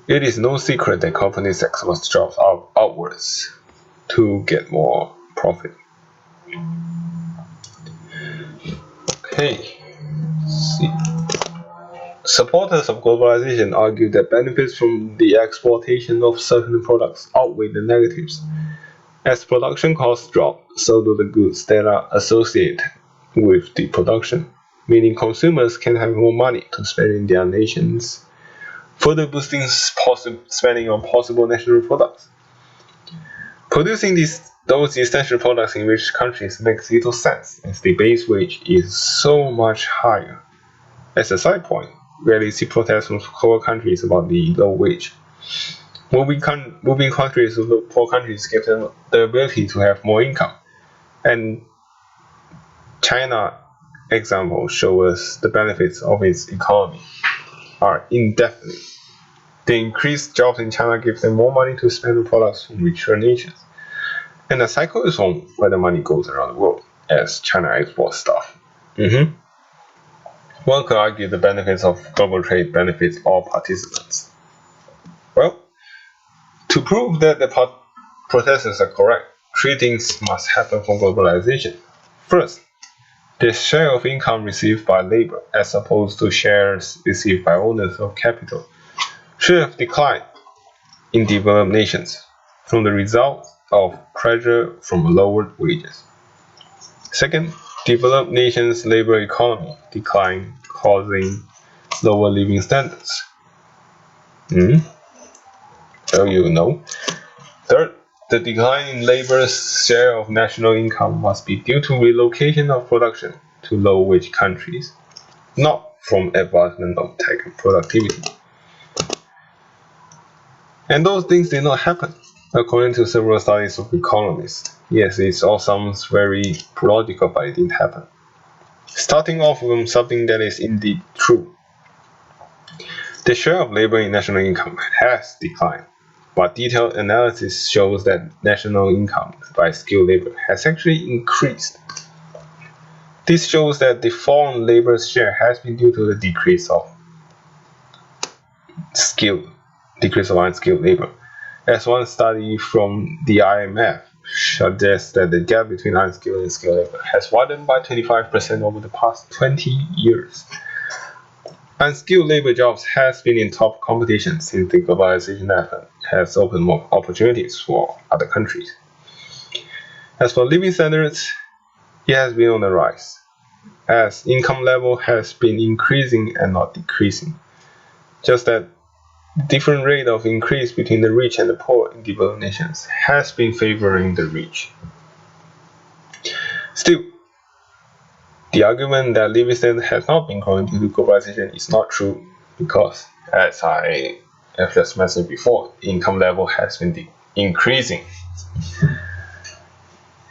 It is no secret that companies export jobs outwards to get more profit. Okay, let's see. Supporters of globalization argue that benefits from the exportation of certain products outweigh the negatives. As production costs drop, so do the goods that are associated with the production, meaning consumers can have more money to spend in their nations, further boosting spending on possible national products. Producing those essential products in rich countries makes little sense, as the base wage is so much higher. As a side point, rarely see protests from poor countries about the low wage. Moving countries to poor countries gives them the ability to have more income. And China example shows us the benefits of its economy are indefinite. The increased jobs in China gives them more money to spend on products from richer nations. And the cycle is on where the money goes around the world, as China exports stuff. One could argue the benefits of global trade benefits all participants. Well, to prove that the protesters are correct, 3 things must happen for globalization. First, the share of income received by labor, as opposed to shares received by owners of capital, should have declined in developed nations from the result of pressure from lowered wages. Second, developed nations' labor economy declined, causing lower living standards. So you know. Third, the decline in labor's share of national income must be due to relocation of production to low-wage countries, not from advancement of tech and productivity. And those things did not happen, according to several studies of economists. Yes, it all sounds very logical, but it didn't happen. Starting off from something that is indeed true. The share of labor in national income has declined, but detailed analysis shows that national income by skilled labor has actually increased. This shows that the foreign labor's share has been due to the decrease of unskilled labor. As one study from the IMF suggests that the gap between unskilled and skilled labor has widened by 25% over the past 20 years. Unskilled labor jobs has been in top competition since the globalization effort has opened more opportunities for other countries. As for living standards, it has been on the rise, as income level has been increasing and not decreasing. Just that different rate of increase between the rich and the poor in developed nations has been favoring the rich. Still, the argument that living standard has not been growing due to globalization is not true, because, as I have just mentioned before, income level has been increasing.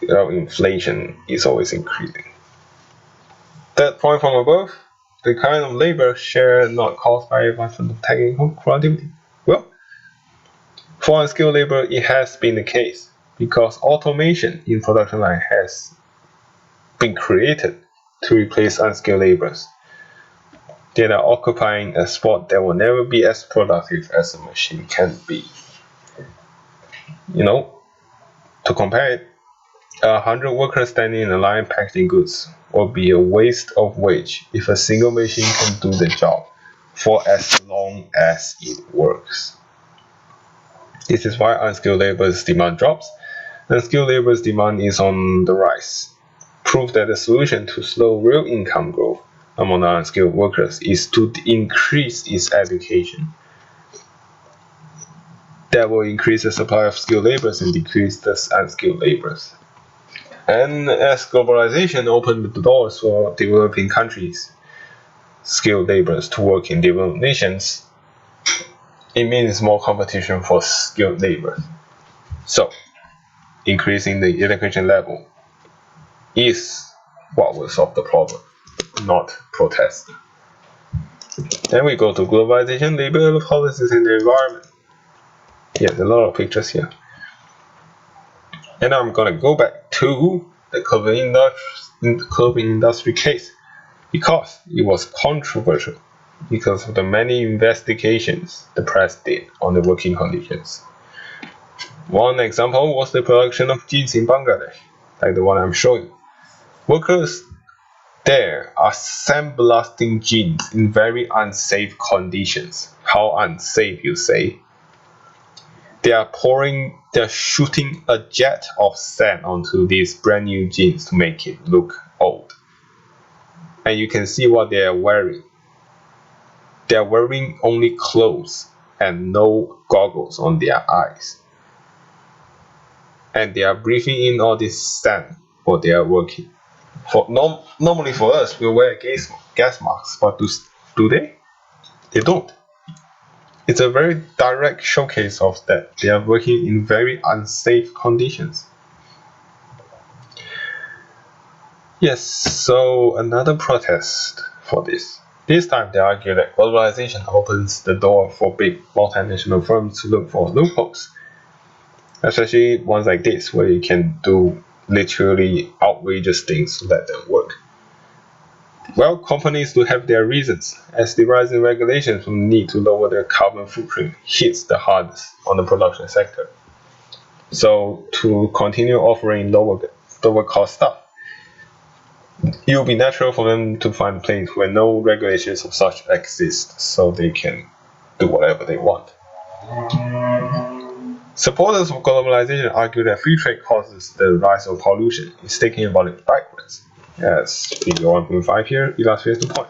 Inflation is always increasing. That point from above, the kind of labor share not caused by advancement of technical productivity. Well, for unskilled labor, it has been the case because automation in production line has been created to replace unskilled laborers. They are occupying a spot that will never be as productive as a machine can be. To compare it, 100 workers standing in a line packaging goods will be a waste of wage if a single machine can do the job for as long as it works. This is why unskilled labor's demand drops, and skilled labor's demand is on the rise. Proof that the solution to slow real income growth among unskilled workers is to increase its education. That will increase the supply of skilled laborers and decrease the unskilled laborers. And as globalization opened the doors for developing countries, skilled laborers to work in developed nations, it means more competition for skilled labor. So, increasing the education level is what will solve the problem, not protest. Then we go to globalization, labor policies, and the environment. Yes, a lot of pictures here. And I'm gonna go back to the clothing industry case because it was controversial because of the many investigations the press did on the working conditions. One example was the production of jeans in Bangladesh, like the one I'm showing. Workers there are sandblasting jeans in very unsafe conditions. How unsafe, you say? They are shooting a jet of sand onto these brand new jeans to make it look old. And you can see what they are wearing. They are wearing only clothes and no goggles on their eyes. And they are breathing in all this sand while they are working. Normally for us, we wear gas masks, but do they? They don't. It's a very direct showcase of that. They are working in very unsafe conditions. Yes, so another protest for this. This time they argue that globalization opens the door for big multinational firms to look for loopholes. Especially ones like this, where you can do literally outrageous things to let them work. Well, companies do have their reasons, as the rising regulations from the need to lower their carbon footprint hits the hardest on the production sector. So to continue offering lower cost stuff, it will be natural for them to find a place where no regulations of such exist, so they can do whatever they want. Supporters of globalization argue that free trade causes the rise of pollution, taking about it backwards. As figure 1.5 here illustrates the point.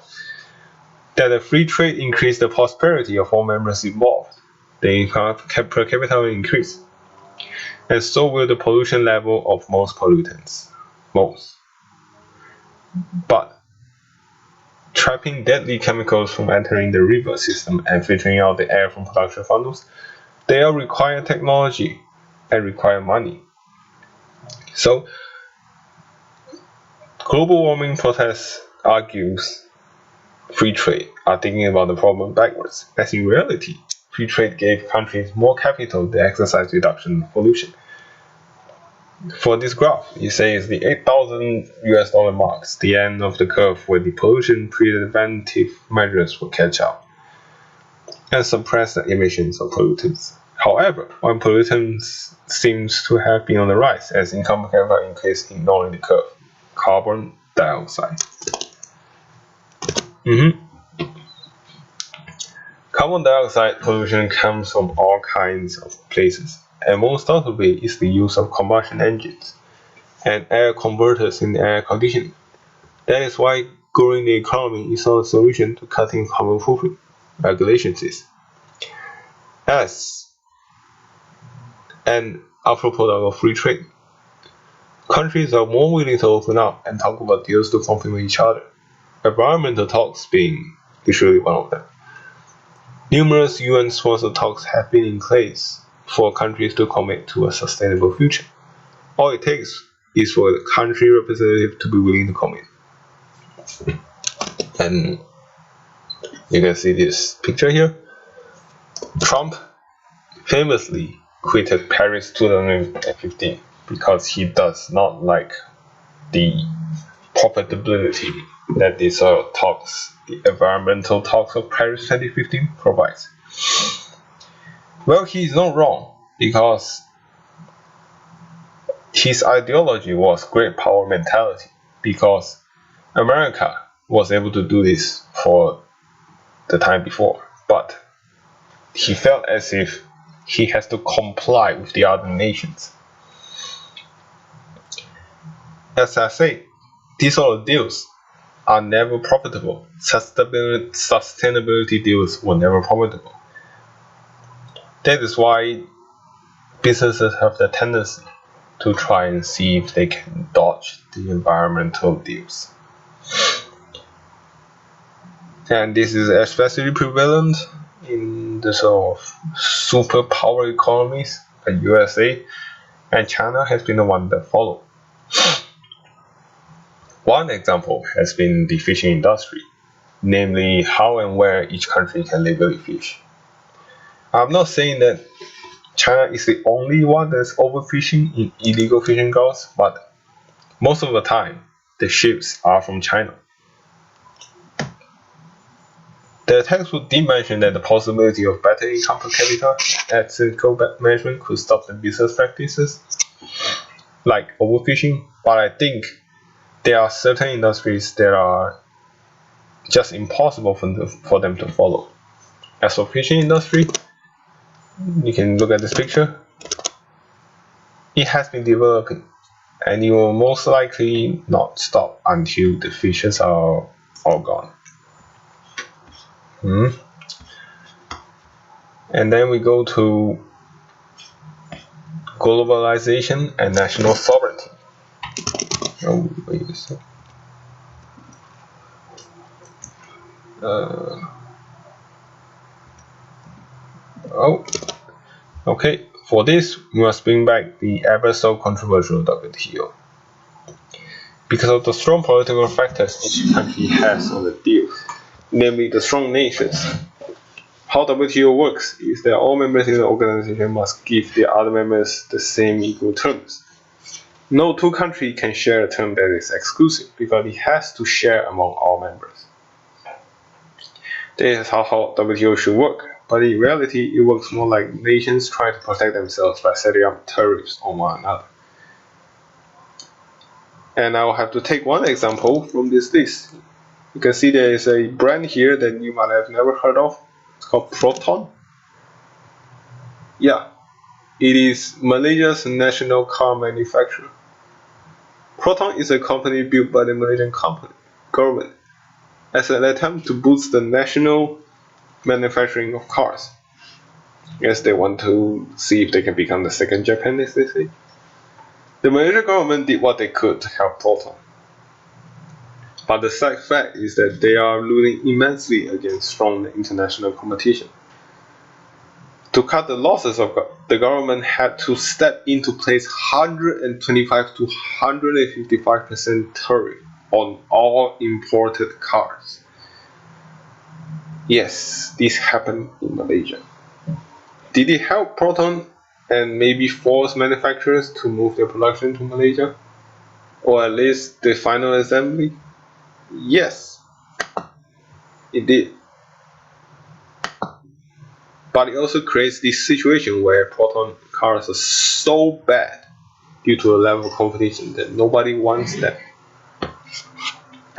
That the free trade increased the prosperity of all members involved. The income per capita will increase. And so will the pollution level of most pollutants. But trapping deadly chemicals from entering the river system and filtering out the air from production funnels, they all require technology and require money. So, global warming protests argues free trade are thinking about the problem backwards, as in reality, free trade gave countries more capital to exercise reduction of pollution. For this graph, it says the 8,000 US dollar marks the end of the curve where the pollution preventive measures will catch up and suppress the emissions of pollutants. However, one pollutant seems to have been on the rise as income per capita increase ignoring the curve: carbon dioxide. Carbon dioxide pollution comes from all kinds of places, and most notably is the use of combustion engines and air converters in air conditioning. That is why growing the economy is not a solution to cutting carbon footprint. Regulations is. As an after-product of free trade, countries are more willing to open up and talk about deals to complement each other, environmental talks being literally one of them. Numerous UN-sponsored talks have been in place for countries to commit to a sustainable future. All it takes is for the country representative to be willing to commit. And you can see this picture here. Trump famously quitted Paris 2015 because he does not like the profitability that these talks, the environmental talks of Paris 2015 provides. Well, he's not wrong, because his ideology was great power mentality, because America was able to do this for the time before, but he felt as if he has to comply with the other nations. As I say, these sort of deals are never profitable. Sustainability deals were never profitable. That is why businesses have the tendency to try and see if they can dodge the environmental deals. And this is especially prevalent in the sort of superpower economies like USA, and China has been the one that followed. One example has been the fishing industry, namely how and where each country can legally fish. I'm not saying that China is the only one that's overfishing in illegal fishing grounds, but most of the time, the ships are from China. The textbook did mention that the possibility of better income per capita and ethical management could stop the business practices like overfishing, but I think there are certain industries that are just impossible for them to follow. As for fishing industry, you can look at this picture. It has been developing, and it will most likely not stop until the fishes are all gone. And then we go to globalization and national sovereignty. Oh, wait a second. Okay. For this, we must bring back the ever so controversial WTO. Because of the strong political factors each country has on the deal, namely the strong nations. How WTO works is that all members in the organization must give the other members the same equal terms. No two countries can share a term that is exclusive, because it has to share among all members. This is how WTO should work, but in reality it works more like nations trying to protect themselves by setting up tariffs on one another. And I will have to take one example from this list. You can see there is a brand here that you might have never heard of. It's called Proton. Yeah, it is Malaysia's national car manufacturer. Proton is a company built by the Malaysian government as an attempt to boost the national manufacturing of cars. Yes, they want to see if they can become the second Japan, as they say. The Malaysian government did what they could to help Proton. But the sad fact is that they are losing immensely against strong international competition. To cut the losses, the government had to step in to place 125 to 155% tariff on all imported cars. Yes, this happened in Malaysia. Did it help Proton and maybe force manufacturers to move their production to Malaysia? Or at least the final assembly? Yes, it did. But it also creates this situation where Proton cars are so bad due to a level of competition that nobody wants them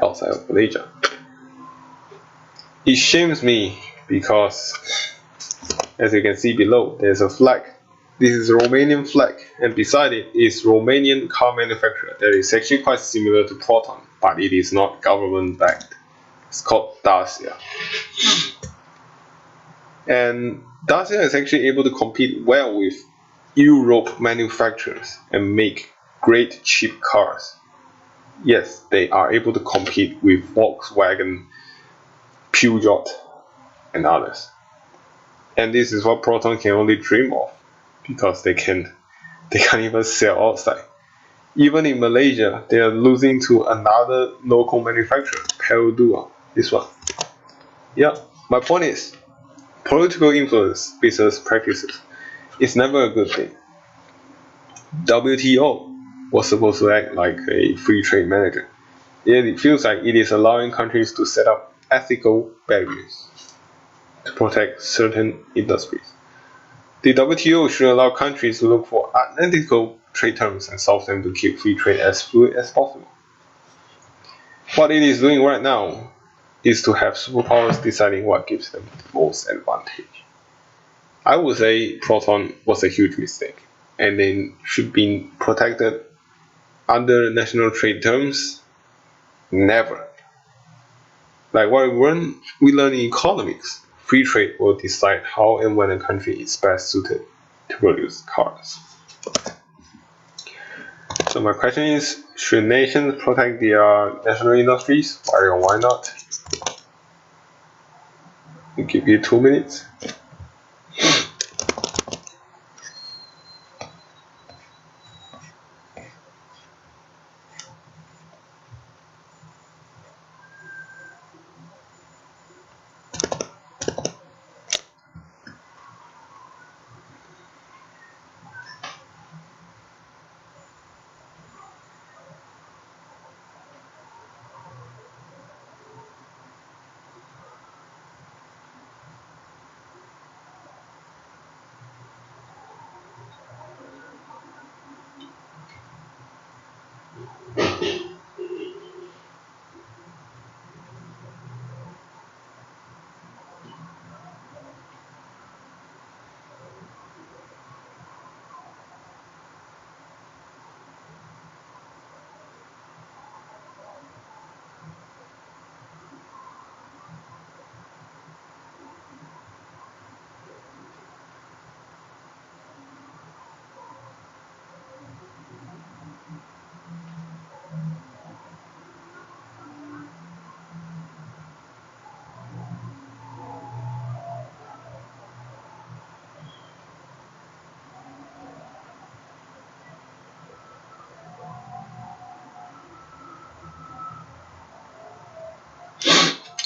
outside of Malaysia. It shames me because, as you can see below, there's a flag. This is a Romanian flag, and beside it is Romanian car manufacturer that is actually quite similar to Proton, but it is not government backed. It's called Dacia. And Dacia is actually able to compete well with Europe manufacturers and make great cheap cars. Yes, they are able to compete with Volkswagen, Peugeot, and others. And this is what Proton can only dream of, because they can't even sell outside. Even in Malaysia, they are losing to another local manufacturer, Perodua. This one. Yeah, my point is, political influence business practices is never a good thing. WTO was supposed to act like a free trade manager. Yet it feels like it is allowing countries to set up ethical barriers to protect certain industries. The WTO should allow countries to look for unethical trade terms and solve them to keep free trade as fluid as possible. What it is doing right now is to have superpowers deciding what gives them the most advantage. I would say Proton was a huge mistake, and they should be protected under national trade terms. Never. Like what we learn in economics, free trade will decide how and when a country is best suited to produce cars. So my question is, should nations protect their national industries? Why or why not? I'll give you 2 minutes.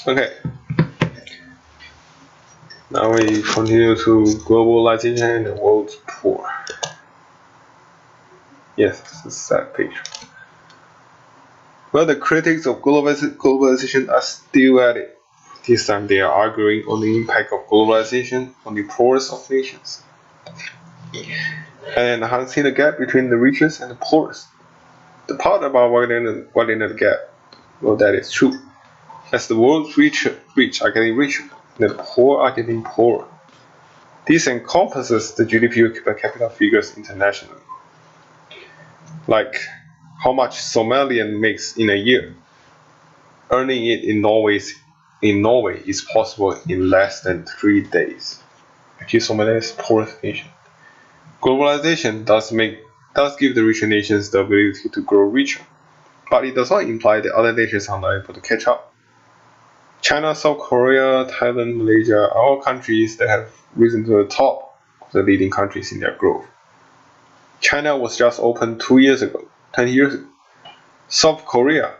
Okay. Now we continue to globalization and the world's poor. Yes, this is that page. Well, the critics of globalization are still at it. This time they are arguing on the impact of globalization on the poorest of nations, and enhancing the gap between the richest and the poorest. The part about widening the gap, well, that is true. As the world's rich are getting richer, the poor are getting poorer. This encompasses the GDP per capita figures internationally, like how much Somalian makes in a year. Earning it in Norway is possible in less than 3 days. Actually, Somalia is the poorest nation. Globalization does give the richer nations the ability to grow richer, but it does not imply that other nations are not able to catch up. China, South Korea, Thailand, Malaysia are all countries that have risen to the top of the leading countries in their growth. China was just opened 20 years ago. South Korea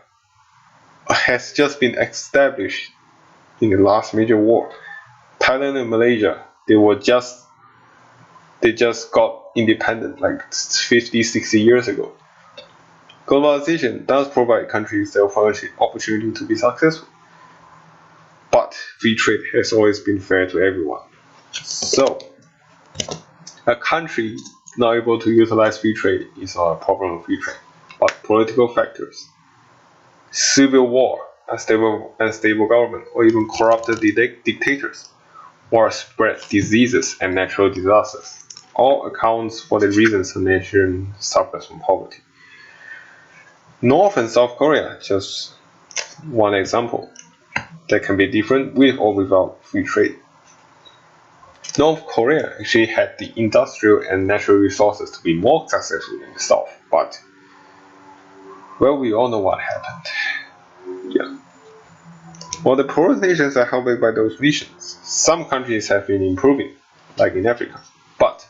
has just been established in the last major war. Thailand and Malaysia, they were just They just got independent like 50, 60 years ago. Globalization does provide countries the opportunity to be successful, but free trade has always been fair to everyone. So, a country not able to utilize free trade is not a problem of free trade, but political factors. Civil war, unstable government, or even corrupted dictators, or spread diseases and natural disasters, all accounts for the reasons a nation suffers from poverty. North and South Korea, just one example, that can be different with or without free trade. North Korea actually had the industrial and natural resources to be more successful than the South, but, well, we all know what happened. Yeah. While the poorest nations are held back by those visions, some countries have been improving, like in Africa, but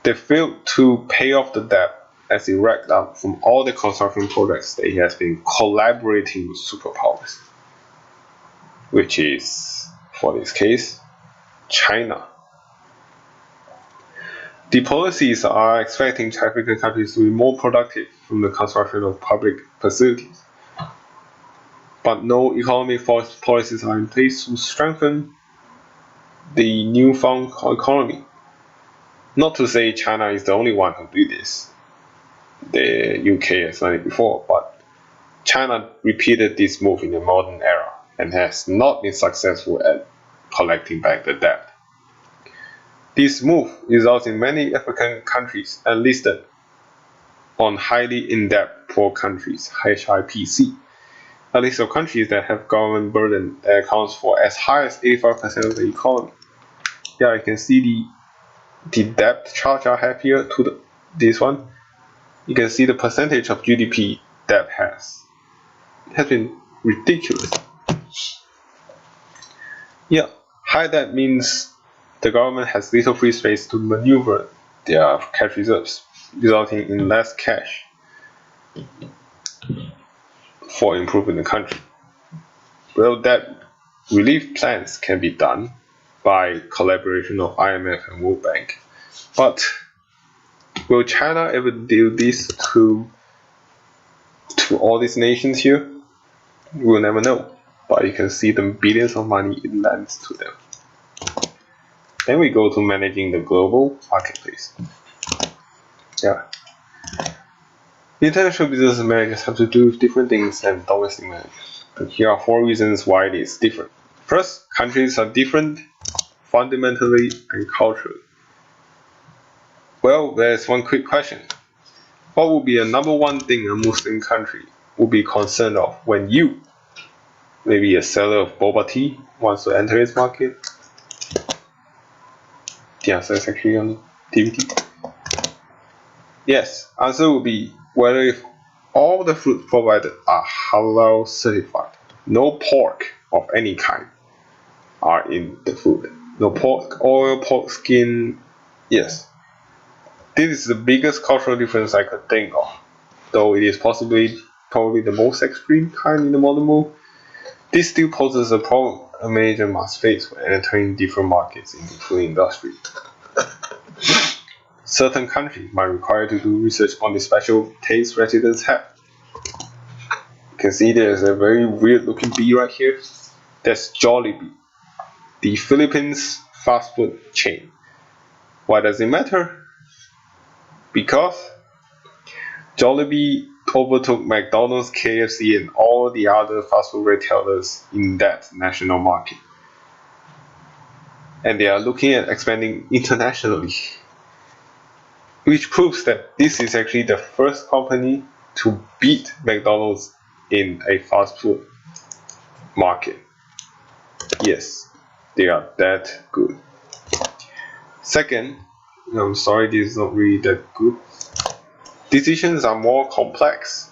they failed to pay off the debt as it racked up from all the construction projects that it has been collaborating with superpowers, which is, for this case, China. The policies are expecting African countries to be more productive from the construction of public facilities, but no economic policies are in place to strengthen the newfound economy. Not to say China is the only one who did this. The UK has done it before, but China repeated this move in the modern era and has not been successful at collecting back the debt. This move results in many African countries enlisted on highly in-debt poor countries, HIPC, a list of countries that have government burden that accounts for as high as 85% of the economy. Yeah, you can see the debt chart I have here to this one. You can see the percentage of GDP debt has. It has been ridiculous. Yeah, high debt means the government has little free space to maneuver their cash reserves, resulting in less cash for improving the country. Well, debt relief plans can be done by collaboration of IMF and World Bank, but will China ever do this to all these nations here? We'll never know, but you can see the billions of money it lends to them. Then we go to managing the global marketplace. Yeah. International business managers have to do different things than domestic managers. But here are 4 reasons why it is different. First, countries are different fundamentally and culturally. Well, there's one quick question. What would be the number one thing a Muslim country would be concerned of when you, maybe a seller of boba tea, wants to enter its market? The answer is actually on the DVD. Yes, answer would be whether if all the fruits provided are halal certified. No pork of any kind are in the food. No pork oil, pork skin. Yes. This is the biggest cultural difference I could think of, though it is probably the most extreme kind in the modern world. This still poses a problem a manager must face when entering different markets in the food industry. Certain countries might require to do research on the special taste residents have. You can see there's a very weird looking bee right here. That's Jollibee, the Philippines fast food chain. Why does it matter? Because Jollibee overtook McDonald's, KFC, and all the other fast food retailers in that national market. And they are looking at expanding internationally, which proves that this is actually the first company to beat McDonald's in a fast food market. Yes, they are that good. Second, I'm sorry, this is not really that good. Decisions are more complex.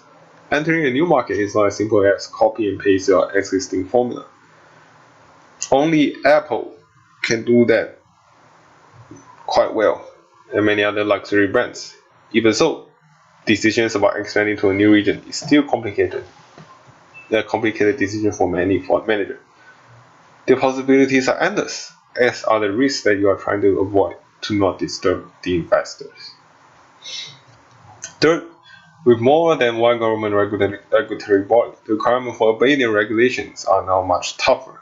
Entering a new market is not as simple as copy and paste your existing formula. Only Apple can do that quite well, and many other luxury brands. Even so, decisions about expanding to a new region is still complicated. They're a complicated decision for many manager. The possibilities are endless, as are the risks that you are trying to avoid. to not disturb the investors. Third, with more than one government regulatory body, the requirement for obeying regulations are now much tougher.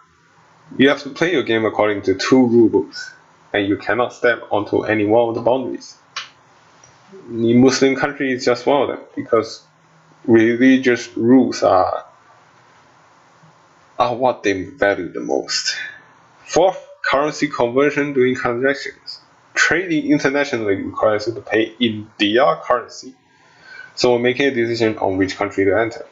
You have to play your game according to 2 rule books, and you cannot step onto any one of the boundaries. The Muslim country is just one of them, because religious rules are what they value the most. Fourth, currency conversion during transactions. Trading internationally requires you to pay in their currency, so when making a decision on which country to enter,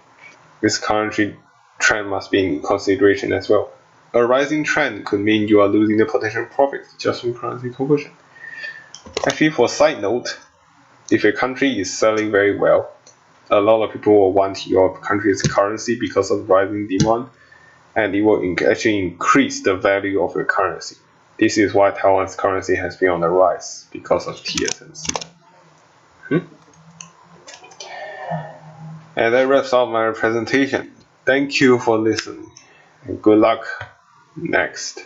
this currency trend must be in consideration as well. A rising trend could mean you are losing the potential profits just from currency conversion. Actually, for a side note, if a country is selling very well, a lot of people will want your country's currency because of rising demand, and it will actually increase the value of your currency. This is why Taiwan's currency has been on the rise, because of TSMC. And that wraps up my presentation. Thank you for listening, and good luck next.